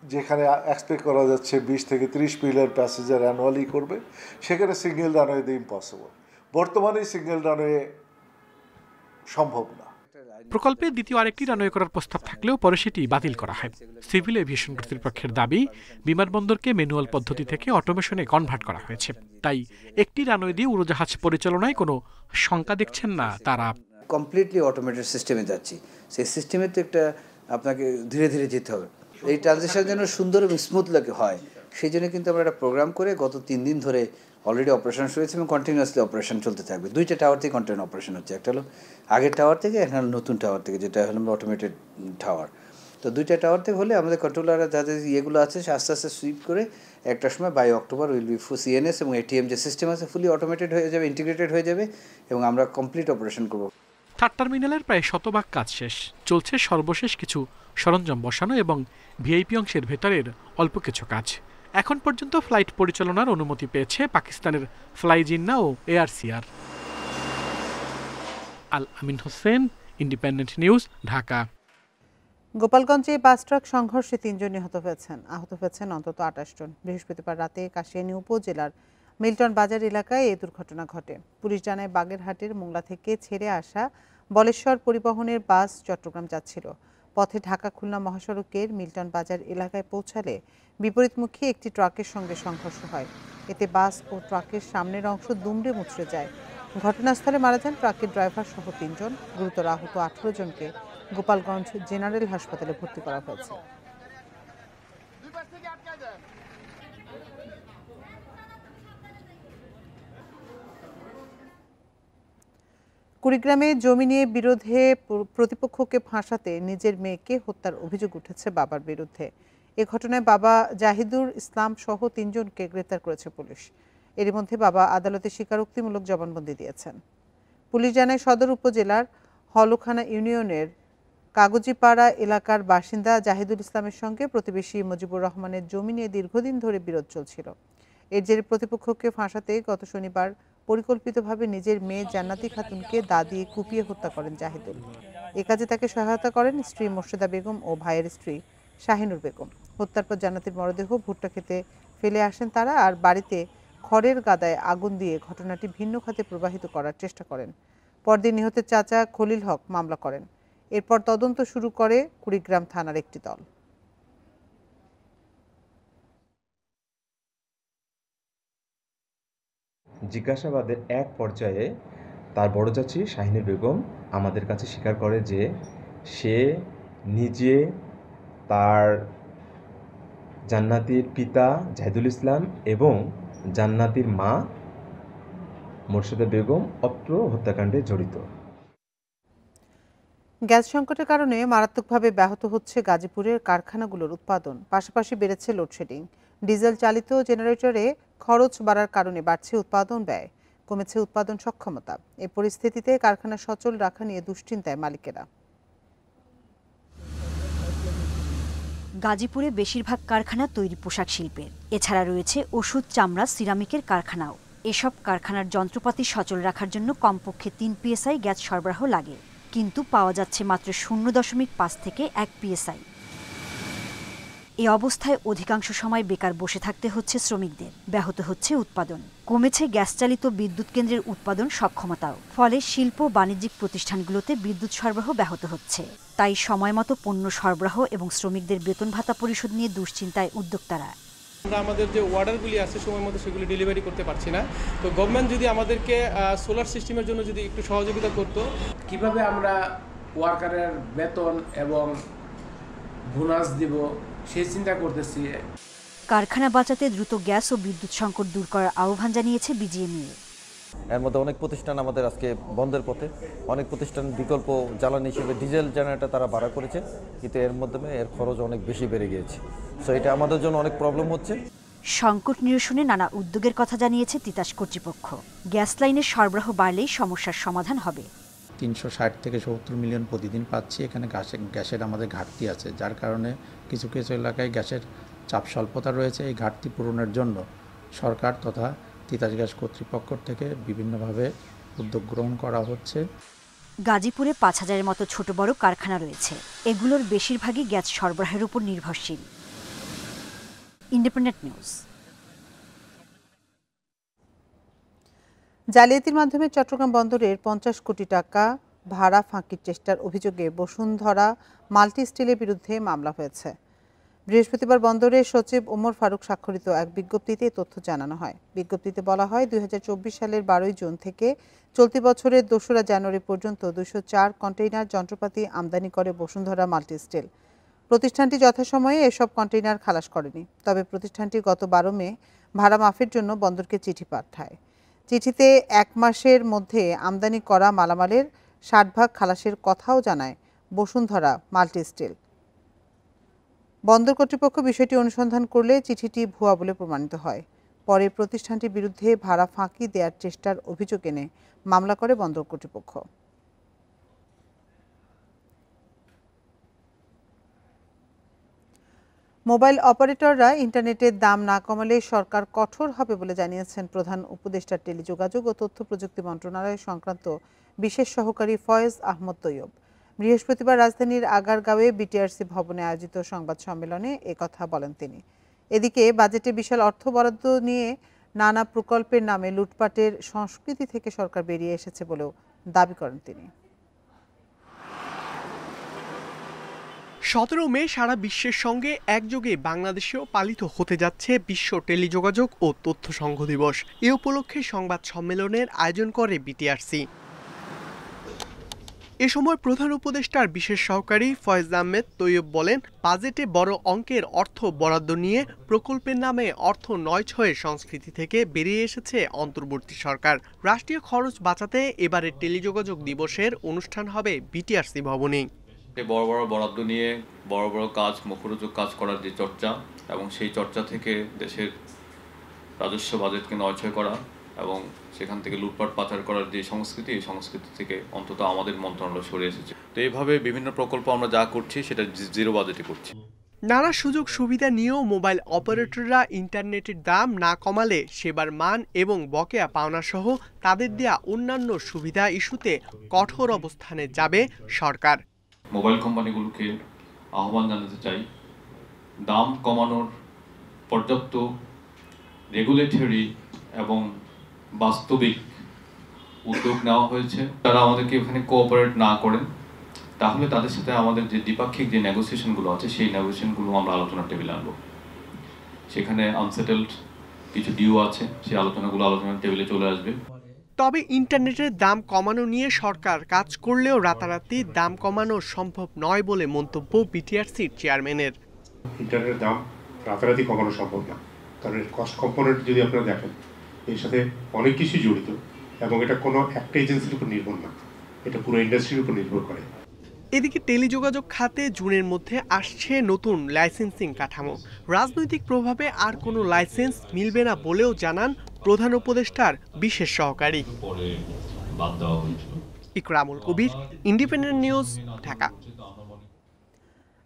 যেখানে এক্সপেক্ট করা যাচ্ছে 20 থেকে 30 মিলিয়ন প্যাসেঞ্জার অ্যানুয়ালি করবে, সেখানে সিঙ্গেল রানওয়ে দিয়ে ইম্পসিবল। বর্তমানে সিঙ্গেল রানওয়ে সম্ভব না। প্রকল্পে দ্বিতীয় আরেকটি রানওয়ে করার প্রস্তাব থাকলেও পরে সেটি বাতিল করা হয়। সিভিল এভিয়েশন কর্তৃপক্ষের দাবি, বিমানবন্দরকে ম্যানুয়াল পদ্ধতি থেকে অটোমেশনে কনভার্ট করা হয়েছে, তাই একটি রানওয়ে দিয়ে উড়োজাহাজ পরিচালনায় কোনো শঙ্কা দেখছেন না তারা। কমপ্লিটলি অটোমেটেড সিস্টেমে যাচ্ছি, সেই সিস্টেমে তো একটা আপনাকে ধীরে ধীরে যেতে হবে। এই ট্রানজিশন যেন সুন্দর এবং স্মুথ লাগে হয়, সেই জন্য কিন্তু আমরা একটা প্রোগ্রাম করে গত 3 দিন ধরে অলরেডি অপারেশন শুরু হয়েছে এবং কন্টিনিউয়াসলি অপারেশন চলতে থাকবে। 2টা টাওয়ার থেকে কন্টিনিউ অপারেশন হচ্ছে, একটা হলো আগের টাওয়ার থেকে, একটা হলো নতুন টাওয়ার থেকে, যেটা হলো অটোমেটেড টাওয়ার। তো 2টা টাওয়ার থেকে হলে আমাদের কন্ট্রোলাররা যাদের ইয়েগুলো আছে আস্তে আস্তে সুইপ করে একটা সময় by October will be CNS এবং এটিএম যে সিস্টেম আছে ফুলি অটোমেটেড হয়ে যাবে, ইন্টিগ্রেটেড হয়ে যাবে এবং আমরা কমপ্লিট অপারেশন করব। 3rd টার্মিনালের প্রায় 100% কাজ শেষ, চলছে সর্বশেষ কিছু সরঞ্জাম বসানো এবং ভিআইপি অংশের ভেতরের অল্প কিছু কাজ। এখন পর্যন্ত ফ্লাইট পরিচালনার অনুমতি পেয়েছে পাকিস্তানের ফ্লাই জিন্না ও এআরসিআর। আল আমিন হোসেন, ইন্ডিপেন্ডেন্ট নিউজ, ঢাকা। গোপালগঞ্জে বাস ট্রাক সংঘর্ষে 3 জন নিহত হয়েছেন, আহত হয়েছেন অন্তত 28 জন। বৃহস্পতিবার রাতে কাশিয়ানী উপজেলার মিল্টন বাজার এলাকায় এই দুর্ঘটনা ঘটে। পুলিশ জানায় বাগেরহাটের মোংলা থেকে ছেড়ে আসা বলেশ্বর পরিবহনের বাস চট্টগ্রাম যাচ্ছিল। পথে ঢাকা খুলনা মহাসড়কের মিল্টন বাজার এলাকায় পৌঁছালে বিপরীতমুখী একটি ট্রাকের সঙ্গে সংঘর্ষ হয়। এতে বাস ও ট্রাকের সামনের অংশ দুমড়ে মুচড়ে যায়। ঘটনাস্থলে মারা যান ট্রাকের ড্রাইভার সহ 3 জন। গুরুতর আহত 18 জনকে গোপালগঞ্জ জেনারেল হাসপাতালে ভর্তি করা হয়েছে। কুড়িগ্রামে জমি নিয়ে বিরোধে প্রতিপক্ষকে ফাঁসাতে নিজের মেয়েকে হত্যার অভিযোগ উঠেছে বাবার বিরুদ্ধে। এ ঘটনায় বাবা জাহিদুর ইসলাম সহ 3 জনকে গ্রেপ্তার করেছে পুলিশ। এর মধ্যে বাবা আদালতে স্বীকারোক্তিমূলক জবানবন্দি দিয়েছেন। পুলিশ জানায় সদর উপজেলার হলখানা ইউনিয়নের কাগজিপাড়া এলাকার বাসিন্দা জাহিদুল ইসলামের সঙ্গে প্রতিবেশী মুজিবুর রহমানের জমি নিয়ে দীর্ঘদিন ধরে বিরোধ চলছিল। এর জেরে প্রতিপক্ষকে ফাঁসাতে গত শনিবার পরিকল্পিতভাবে নিজের মেয়ে জান্নাতি খাতুনকে দা দিয়ে কুপিয়ে হত্যা করেন জাহিদুল। এ কাজে তাকে সহায়তা করেন স্ত্রী মোর্শেদা বেগম ও ভাইয়ের স্ত্রী শাহিনুর বেগম। হত্যার পর জান্নাতীর মরদেহ ভুট্টা খেতে ফেলে আসেন তারা, আর বাড়িতে খড়ের গাদায় আগুন দিয়ে ঘটনাটি ভিন্ন খাতে প্রবাহিত করার চেষ্টা করেন। পরদিন নিহতের চাচা খলিল হক মামলা করেন। এরপর তদন্ত শুরু করে কুড়িগ্রাম থানার একটি দল। জিজ্ঞাসাবাদের এক পর্যায়ে তার বড় চাচি শাহিনুর বেগম আমাদের কাছে স্বীকার করে যে সে নিজে তার জান্নাতীর পিতা জাহিদুল ইসলাম এবং জান্নাতীর মা মোর্শেদা বেগম অত্র হত্যাকাণ্ডে জড়িত। গ্যাস সংকটের কারণে মারাত্মকভাবে ব্যাহত হচ্ছে গাজীপুরের কারখানাগুলোর উৎপাদন, পাশাপাশি বেড়েছে লোডশেডিং। ডিজেল চালিত জেনারেটরে খরচ বাড়ার কারণে বাড়ছে উৎপাদন ব্যয়, কমেছে উৎপাদন সক্ষমতা। এই পরিস্থিতিতে কারখানা সচল রাখা নিয়ে দুশ্চিন্তায় মালিকেরা। গাজীপুরে বেশিরভাগ কারখানা তৈরি পোশাক শিল্পের, এছাড়া রয়েছে ওষুধ, চামড়া, সিরামিকের কারখানাও। এসব কারখানার যন্ত্রপাতি সচল রাখার জন্য কমপক্ষে ৩ PSI গ্যাস সরবরাহ লাগে, কিন্তু পাওয়া যাচ্ছে মাত্র 0.5 থেকে 1 PSI। এই অবস্থায় অধিকাংশ সময় বেকার বসে থাকতে হচ্ছে শ্রমিকদের, ব্যাহত হচ্ছে উৎপাদন, কমেছে গ্যাস চালিত বিদ্যুৎ কেন্দ্রের উৎপাদন সক্ষমতাও। ফলে শিল্প বাণিজ্যিক প্রতিষ্ঠানগুলোতে বিদ্যুৎ সরবরাহ ব্যাহত হচ্ছে। তাই সময়মতো পণ্য সরবরাহ এবং শ্রমিকদের বেতন ভাতা পরিশোধ নিয়ে দুশ্চিন্তায় উদ্যোক্তারা। আমরা আমাদের যে অর্ডারগুলি আছে সময় মতো সেগুলি ডেলিভারি করতে পারছি না। তো গভর্নমেন্ট যদি আমাদেরকে সোলার সিস্টেমের জন্য যদি একটু সহযোগিতা করতো। কিভাবে আমরা ওয়ার্কারের বেতন এবং বোনাস দিব সেই চিন্তা করতেছি। কারখানা বাঁচাতে দ্রুত গ্যাস ও বিদ্যুৎ সংকট দূর করার আহ্বান জানিয়েছে বিজিএমইএ। এর মধ্যে অনেক প্রতিষ্ঠান আমাদের আজকে বন্ধের পথে, অনেক প্রতিষ্ঠান বিকল্প জ্বালানি হিসেবে ডিজেল জেনারেটর তারা ভাড়া করেছে, কিন্তু এর মাধ্যমে এর খরচ অনেক বেশি বেড়ে গিয়েছে। সো এটা আমাদের জন্য অনেক প্রবলেম হচ্ছে। সংকট নিরসনে নানা উদ্যোগের কথা জানিয়েছে তিতাস কর্তৃপক্ষ। গ্যাস লাইনের সরবরাহ বাড়লেই সমস্যার সমাধান হবে। 360 থেকে 70 মিলিয়ন প্রতিদিন পাচ্ছি। এখানে গ্যাসের আমাদের ঘাটতি আছে, যার কারণে কিছু কিছু এলাকায় গ্যাসের চাপ স্বল্পতা রয়েছে। এই ঘাটতি পূরণের জন্য সরকার তথা তিতাস গ্যাস কর্তৃপক্ষ থেকে বিভিন্নভাবে উদ্যোগ গ্রহণ করা হচ্ছে। গাজীপুরে 5000-এর মতো ছোট বড় কারখানা রয়েছে, এগুলোর বেশিরভাগই গ্যাস সরবরাহের উপর নির্ভরশীল। Independent news. জালিয়াতির মাধ্যমে চট্টগ্রাম বন্দরের 50 কোটি টাকা ভাড়া ফাঁকির চেষ্টার অভিযোগে বসুন্ধরা মাল্টি স্টিলের বিরুদ্ধে মামলা হয়েছে। বৃহস্পতিবার বন্দরের সচিব ওমর ফারুক স্বাক্ষরিত এক বিজ্ঞপ্তিতে তথ্য জানানো হয়। বিজ্ঞপ্তিতে বলা হয়, 2024 সালের 12 জুন থেকে চলতি বছরের 2রা জানুয়ারি পর্যন্ত 204 কন্টেইনার যন্ত্রপাতি আমদানি করে বসুন্ধরা মাল্টি স্টিল। প্রতিষ্ঠানটি যথাসময়ে এসব কন্টেইনার খালাস করেনি। তবে প্রতিষ্ঠানটি গত 12 মে ভাড়া মাফের জন্য বন্দরকে চিঠি পাঠায়। চিঠিতে 1 মাসের মধ্যে আমদানি করা মালামালের 60% খালাসের কথাও জানায় বসুন্ধরা মাল্টি স্টিল। বন্দর কর্তৃপক্ষ বিষয়টি অনুসন্ধান করলে চিঠিটি ভুয়া বলে প্রমাণিত হয়। পরে প্রতিষ্ঠানটির বিরুদ্ধে ভাড়া ফাঁকি দেওয়ার চেষ্টার অভিযোগ এনে মামলা করে বন্দর কর্তৃপক্ষ। মোবাইল অপারেটররা ইন্টারনেটের দাম না কমালে সরকার কঠোর হবে বলে জানিয়েছেন প্রধান উপদেষ্টা টেলিযোগাযোগ ও তথ্য প্রযুক্তি মন্ত্রণালয় সংক্রান্ত বিশেষ সহকারী ফয়েজ আহমদ তৈয়ব। বৃহস্পতিবার রাজধানীর আগারগাঁওয়ে বিটিআরসি ভবনে আয়োজিত সংবাদ সম্মেলনে একথা বলেন তিনি। এদিকে বাজেটে বিশাল অর্থ বরাদ্দ নিয়ে নানা প্রকল্পের নামে লুটপাটের সংস্কৃতি থেকে সরকার বেরিয়ে এসেছে বলেও দাবি করেন তিনি। 17 মে সারা বিশ্বের সঙ্গে একযোগে বাংলাদেশেও পালিত হতে যাচ্ছে বিশ্ব টেলিযোগাযোগ ও তথ্য সংঘ দিবস। এ উপলক্ষে সংবাদ সম্মেলনের আয়োজন করে বিটিআরসি। এ সময় প্রধান উপদেষ্টার বিশেষ সহকারী ফয়েজ আহমেদ তৈয়ব বলেন, বাজেটে বড় অঙ্কের অর্থ বরাদ্দ নিয়ে প্রকল্পের নামে অর্থ নয়ছয়ের সংস্কৃতি থেকে বেরিয়ে এসেছে অন্তর্বর্তী সরকার। রাষ্ট্রীয় খরচ বাঁচাতে এবারের টেলিযোগাযোগ দিবসের অনুষ্ঠান হবে বিটিআরসি ভবনে। বড় বড় বরাদ্দ নিয়ে বড় বড় কাজ, মুখরোচক কাজ করার যে চর্চা, এবং সেই চর্চা থেকে দেশের রাজস্ব বাজেটকে নয়ছয় করা এবং সেখান থেকে লুটপাট পাচার করার যে সংস্কৃতি, এই সংস্কৃতি থেকে অন্তত আমাদের মন্ত্রণালয় সরে এসেছে। তো এইভাবে বিভিন্ন প্রকল্প আমরা যা করছি সেটা জিরো বাজেটে করছি। নানা সুযোগ সুবিধা নিয়েও মোবাইল অপারেটররা ইন্টারনেটের দাম না কমালে সেবার মান এবং বকেয়া পাওনা সহ তাদের দেয়া অন্যান্য সুবিধা ইস্যুতে কঠোর অবস্থানে যাবে সরকার। মোবাইল কোম্পানিগুলোকে আহ্বান জানাতে চাই, দাম কমানোর পর্যাপ্ত রেগুলেটরি এবং বাস্তবিক উদ্যোগ নেওয়া হয়েছে। তারা আমাদেরকে এখানে কোঅপারেট না করেন তাহলে তাদের সাথে আমাদের যে দ্বিপাক্ষিক যে নেগোসিয়েশনগুলো আছে সেই নেগোসিয়েশনগুলো আমরা আলোচনার টেবিলে আনবো। সেখানে আনসেটেলড কিছু ডিউ আছে, সেই আলোচনার টেবিলে চলে আসবে। তবে ইন্টারনেটের দাম কমানো নিয়ে সরকার কাজ করলেও রাতারাতি দাম কমানো সম্ভব নয় বলে মন্তব্য বিটিআরসির চেয়ারম্যানের। ইন্টারনেটের দাম রাতারাতি কমানো সম্ভব না, কারণ এর কস্ট কম্পোনেন্ট যদি আপনারা দেখেন এর সাথে অনেক কিছু জড়িত এবং এটা কোনো একটা এজেন্সির উপর নির্ভর না, এটা পুরো ইন্ডাস্ট্রির উপর নির্ভর করে। এদিকে টেলিযোগাযোগ খাতে জুনের মধ্যে আসছে নতুন লাইসেন্সিং কাঠামো। রাজনৈতিক প্রভাবে আর কোনো লাইসেন্স মিলবে না বলেও জানান প্রধান উপদেষ্টার বিশেষ সহকারী। ইকরামুল কবির, ইন্ডিপেন্ডেন্ট নিউজ, ঢাকা।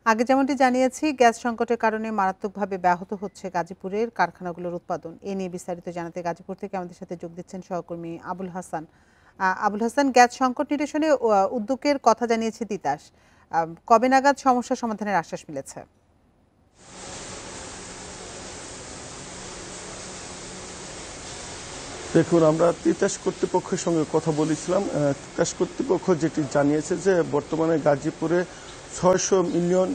আগে যেমনটি জানিয়েছি, গ্যাস সংকটের কারণে মারাত্মকভাবে ব্যাহত হচ্ছে গাজীপুরের কারখানাগুলোর উৎপাদন। এ নিয়ে বিস্তারিত জানাতে গাজীপুর থেকে আমাদের সাথে যোগ দিচ্ছেন সহকর্মী আবুল হাসান। আবুল হাসান, গ্যাস সংকট নিরসনে উদ্যোগের কথা জানিয়েছে তিতাস, কবে নাগাদ সমস্যা সমাধানের আশ্বাস মিলেছে? দেখুন, আমরা তিতাস কর্তৃপক্ষের সঙ্গে কথা বলেছিলাম। তিতাস কর্তৃপক্ষ যেটি জানিয়েছে যে বর্তমানে গাজীপুরে 600 মিলিয়ন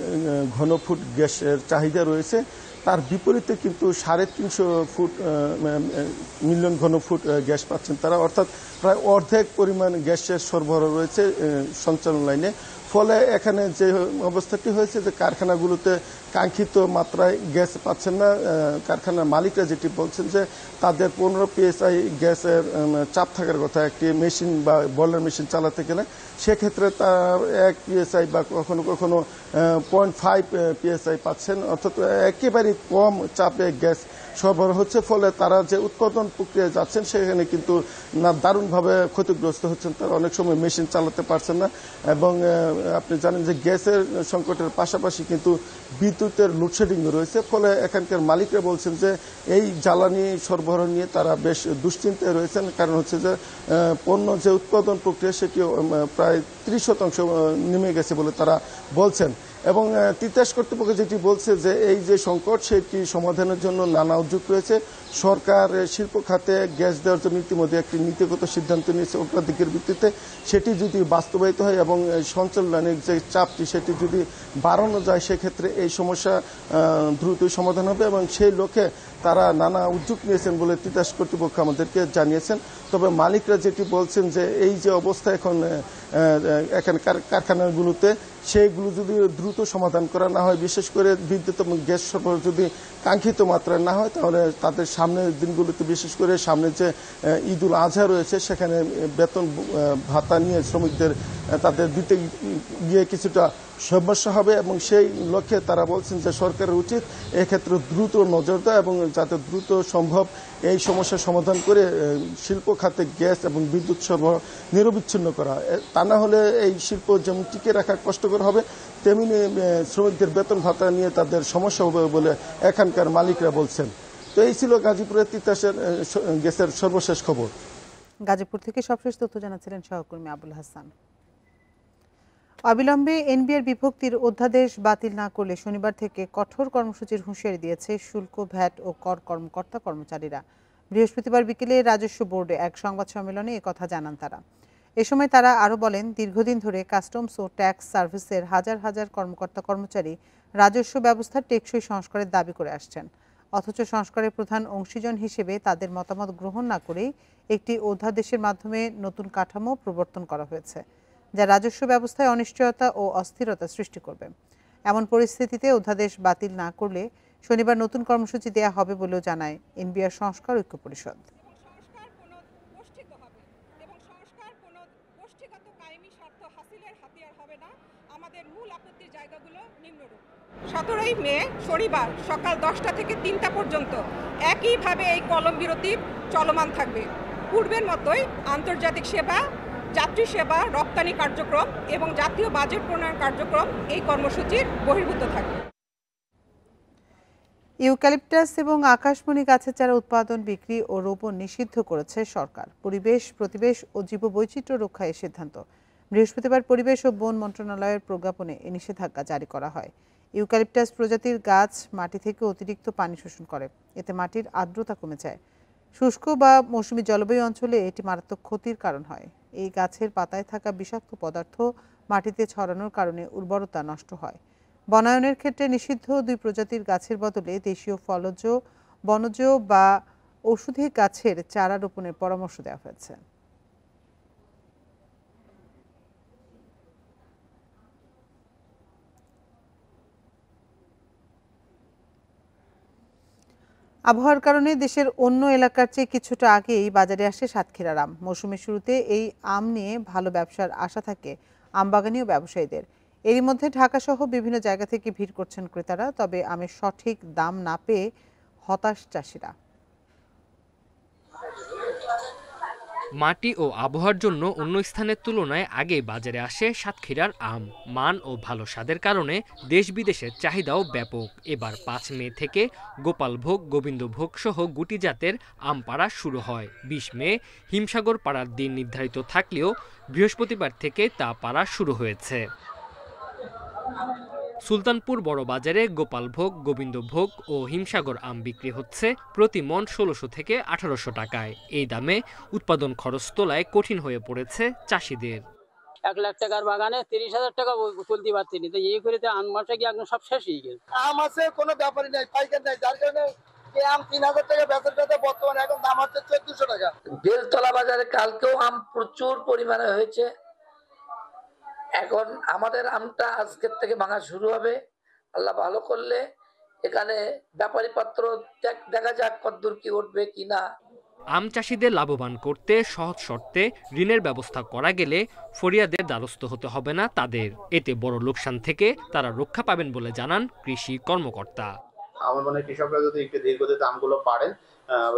ঘনফুট গ্যাসের চাহিদা রয়েছে, তার বিপরীতে কিন্তু 350 মিলিয়ন ঘনফুট গ্যাস পাচ্ছেন তারা, অর্থাৎ প্রায় অর্ধেক পরিমাণ গ্যাসের সরবরাহ রয়েছে সঞ্চালন লাইনে। ফলে এখানে যে অবস্থাটি হয়েছে যে কারখানাগুলোতে কাঙ্ক্ষিত মাত্রায় গ্যাস পাচ্ছেন না। কারখানার মালিকরা যেটি বলছেন যে তাদের 15 PSI গ্যাসের চাপ থাকার কথা একটি মেশিন বা বয়লার মেশিন চালাতে গেলে, সেক্ষেত্রে তার 1 PSI বা কখনো কখনো 0.5 PSI পাচ্ছেন, অর্থাৎ একেবারে কম চাপে গ্যাস সরবরাহ হচ্ছে। ফলে তারা যে উৎপাদন প্রক্রিয়ায় যাচ্ছেন সেখানে কিন্তু দারুণভাবে ক্ষতিগ্রস্ত হচ্ছেন, তারা অনেক সময় মেশিন চালাতে পারছেন না। এবং আপনি জানেন যে গ্যাসের সংকটের পাশাপাশি কিন্তু বিদ্যুতের লোডশেডিং রয়েছে। ফলে এখানকার মালিকরা বলছেন যে এই জ্বালানি সরবরাহ নিয়ে তারা বেশ দুশ্চিন্তায় রয়েছেন, কারণ হচ্ছে যে পণ্য যে উৎপাদন প্রক্রিয়া সেটি প্রায় 30% নেমে গেছে বলে তারা বলছেন। এবং তিতাস কর্তৃপক্ষ যেটি বলছে যে এই যে সংকট সেটি সমাধানের জন্য নানা উদ্যোগ রয়েছে। সরকার শিল্প খাতে গ্যাস দেওয়ার জন্য ইতিমধ্যে একটি নীতিগত সিদ্ধান্ত নিয়েছে অগ্রাধিকার ভিত্তিতে, সেটি যদি বাস্তবায়িত হয় এবং সঞ্চালনের যে চাপটি সেটি যদি বাড়ানো যায়, সেক্ষেত্রে এই সমস্যা দ্রুতই সমাধান হবে এবং সেই লক্ষ্যে তারা নানা উদ্যোগ নিয়েছেন বলে তিতাস কর্তৃপক্ষ আমাদেরকে জানিয়েছেন। তবে মালিকরা যেটি বলছেন যে এই যে অবস্থা এখন এখানে কারখানাগুলোতে, সেইগুলো যদি দ্রুত সমাধান করা না হয়, বিশেষ করে বিদ্যুৎ এবং গ্যাস সরবরাহ যদি কাঙ্ক্ষিত মাত্রায় না হয়, তাহলে তাদের সামনের দিনগুলোতে, বিশেষ করে সামনে যে ঈদুল আজহা রয়েছে, সেখানে বেতন ভাতা নিয়ে শ্রমিকদের তাদের দিতে গিয়ে কিছুটা সমস্যা হবে। এবং সেই লক্ষ্যে তারা বলছেন যে সরকারের উচিত এক্ষেত্রে দ্রুত নজর দেওয়া এবং যাতে দ্রুত সম্ভব এই সমস্যার সমাধান করে শিল্প খাতে গ্যাস এবং বিদ্যুৎ সরবরাহ নিরবিচ্ছিন্ন করা। তা না হলে এই শিল্প যেমন টিকে রাখা কষ্টকর হবে, তেমনি শ্রমিকদের বেতন ভাতা নিয়ে তাদের সমস্যা হবে বলে এখানকার মালিকরা বলছেন। তো এই ছিল গাজীপুরের তিতাসের গ্যাসের সর্বশেষ খবর। গাজীপুর থেকে সবশেষ তথ্য জানাচ্ছিলেন সহকর্মী আবুল হাসান। অবিলম্বে এনবিআর বিভক্তির অধ্যাদেশ বাতিল না করলে শনিবার থেকে কঠোর কর্মসূচির হুঁশিয়ারি দিয়েছে শুল্ক, ভ্যাট ও কর কর্মকর্তা কর্মচারীরা। বৃহস্পতিবার বিকেলে রাজস্ব বোর্ডে এক সংবাদ সম্মেলনে একথা জানান তারা। এ সময় তারা আরও বলেন, দীর্ঘদিন ধরে কাস্টমস ও ট্যাক্স সার্ভিসের হাজার হাজার কর্মকর্তা কর্মচারী রাজস্ব ব্যবস্থার টেকসই সংস্কারের দাবি করে আসছেন, অথচ সংস্কারের প্রধান অংশীজন হিসেবে তাদের মতামত গ্রহণ না করেই একটি অধ্যাদেশের মাধ্যমে নতুন কাঠামো প্রবর্তন করা হয়েছে, যা রাজস্ব ব্যবস্থায় অনিশ্চয়তা ও অস্থিরতা সৃষ্টি করবে। এমন পরিস্থিতিতে অধ্যাদেশ বাতিল না করলে শনিবার নতুন কর্মসূচি দেওয়া হবে বলেও জানায় এনবিআর সংস্কার ঐক্য পরিষদ। 17 মে শনিবার সকাল 10টা থেকে 3টা পর্যন্ত একইভাবে এই কলম বিরতি চলমান থাকবে। পূর্বের মতোই আন্তর্জাতিক সেবা, যাত্রী সেবা, রপ্তানি কার্যক্রম এবং জাতীয় বাজেট প্রণয়ন কার্যক্রম এই কর্মসূচির বহির্ভূত থাকবে। ইউক্যালিপটাস এবং আকাশমণি গাছের চারা উৎপাদন, বিক্রি ও রোপণ নিষিদ্ধ করেছে সরকার। পরিবেশ, প্রতিবেশ ও জীববৈচিত্র্য রক্ষায় এই সিদ্ধান্ত। বৃহস্পতিবার পরিবেশ ও বন মন্ত্রণালয়ের প্রজ্ঞাপনে এই নিষেধাজ্ঞা জারি করা হয়। ইউক্যালিপটাস প্রজাতির গাছ মাটি থেকে অতিরিক্ত পানি শোষণ করে, এতে মাটির আর্দ্রতা কমে যায়। শুষ্ক বা মৌসুমী জলবায়ু অঞ্চলে এটি মারাত্মক ক্ষতির কারণ হয়। এই গাছের পাতায় থাকা বিষাক্ত পদার্থ মাটিতে ছড়ানোর কারণে উর্বরতা নষ্ট হয়। বনায়নের ক্ষেত্রে নিষিদ্ধ 2 প্রজাতির গাছের বদলে দেশীয় ফলজ, বনজ বা ঔষধি গাছের চারা রোপণের পরামর্শ দেওয়া হয়েছে। আবহাওয়ার কারণে দেশের অন্য এলাকার চেয়ে কিছুটা আগেই বাজারে আসে সাতক্ষীরার আম। মৌসুমের শুরুতে এই আম নিয়ে ভালো ব্যবসার আশা থাকে আমবাগানি ও ব্যবসায়ীদের। এরই মধ্যে ঢাকাসহ বিভিন্ন জায়গা থেকে ভিড় করছেন ক্রেতারা। তবে আমের সঠিক দাম না পেয়ে হতাশ চাষিরা। মাটি ও আবহাওয়ার জন্য অন্য স্থানের তুলনায় আগে বাজারে আসে সাতক্ষীরার আম। মান ও ভালো স্বাদের কারণে দেশ বিদেশের চাহিদাও ব্যাপক। এবার 5 মে থেকে গোপালভোগ, গোবিন্দভোগ সহ গুটি জাতের আম পাড়া শুরু হয়। 20 মে হিমসাগর পাড়ার দিন নির্ধারিত থাকলেও বৃহস্পতিবার থেকে তা পাড়া শুরু হয়েছে। সুলতানপুর বড় বাজারে গোপালভোগ, গোবিন্দভোগ ও হিমসাগর আম বিক্রি হচ্ছে প্রতি মণ 1600 থেকে 1800 টাকায়। এই দামে উৎপাদন খরচ তোলায় কঠিন হয়ে পড়েছে চাষিদের। 1 লাখ টাকার বাগানে 30,000 টাকা তুলতে পারছি না, তো এই করে আম মাসে কি একদম সব শেষ হয়ে গেছে। আম আছে, কোনো ব্যাপারই নাই, পাইকার নাই, যার কারণে আম 3000 টাকা বেচার কথা বর্তমানে এখন দাম হচ্ছে 1400 টাকা। বেলতলা বাজারে কালকেও আম প্রচুর পরিমাণে হয়েছে। এখন আমাদের আমটা আজকের থেকে ভাঙা শুরু হবে, আল্লাহ ভালো করলে। এখানে ব্যাপারী পাত্র দেখা যাক কতদূর কি উঠবে কিনা। আম চাষিদের লাভবান করতে সহজ শর্তে ঋণের ব্যবস্থা করা গেলে ফরিয়াদের দ্বারস্থ হতে হবে না তাদের। এতে বড় লোকসান থেকে তারা রক্ষা পাবেন বলে জানান কৃষি কর্মকর্তা। আমার মনে হয় কৃষকরা যদি একটু দীর্ঘদিন আমগুলো পারেন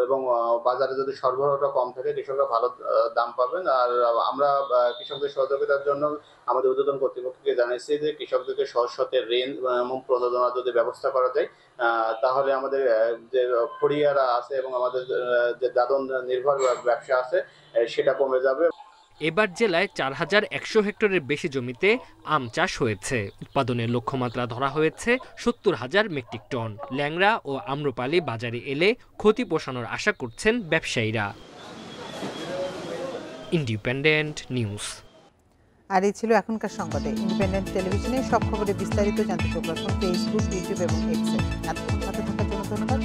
এবং বাজারে যদি সরবরাহটা কম থাকে, কৃষকরা ভালো দাম পাবেন। আর আমরা কৃষকদের সহযোগিতার জন্য আমাদের ঊর্ধ্বতন কর্তৃপক্ষকে জানিয়েছি যে কৃষকদেরকে সহজ শর্তে ঋণ এবং প্রণোদনা যদি ব্যবস্থা করা যায়, তাহলে আমাদের যে ফড়িয়ারা আছে এবং আমাদের যে দাদন নির্ভর ব্যবসা আছে সেটা কমে যাবে। এবার জেলায় 4100 হেক্টরের বেশি জমিতে আম চাষ হয়েছে। উৎপাদনের লক্ষ্যমাত্রা ধরা হয়েছে 70,000 মেট্রিক টন। ল্যাংড়া ও আম্রপালি বাজারে এলে ক্ষতি পোষানোর আশা করছেন ব্যবসায়ীরা। Independent news. আর এই ছিল এখনকার সংবাদে। ইন্ডিপেন্ডেন্ট টেলিভিশনে সব খবরে বিস্তারিত জানতে চোখ রাখুন ফেসবুক, ইউটিউব এবং এক্সে। এতক্ষণ সাথে থাকার জন্য ধন্যবাদ।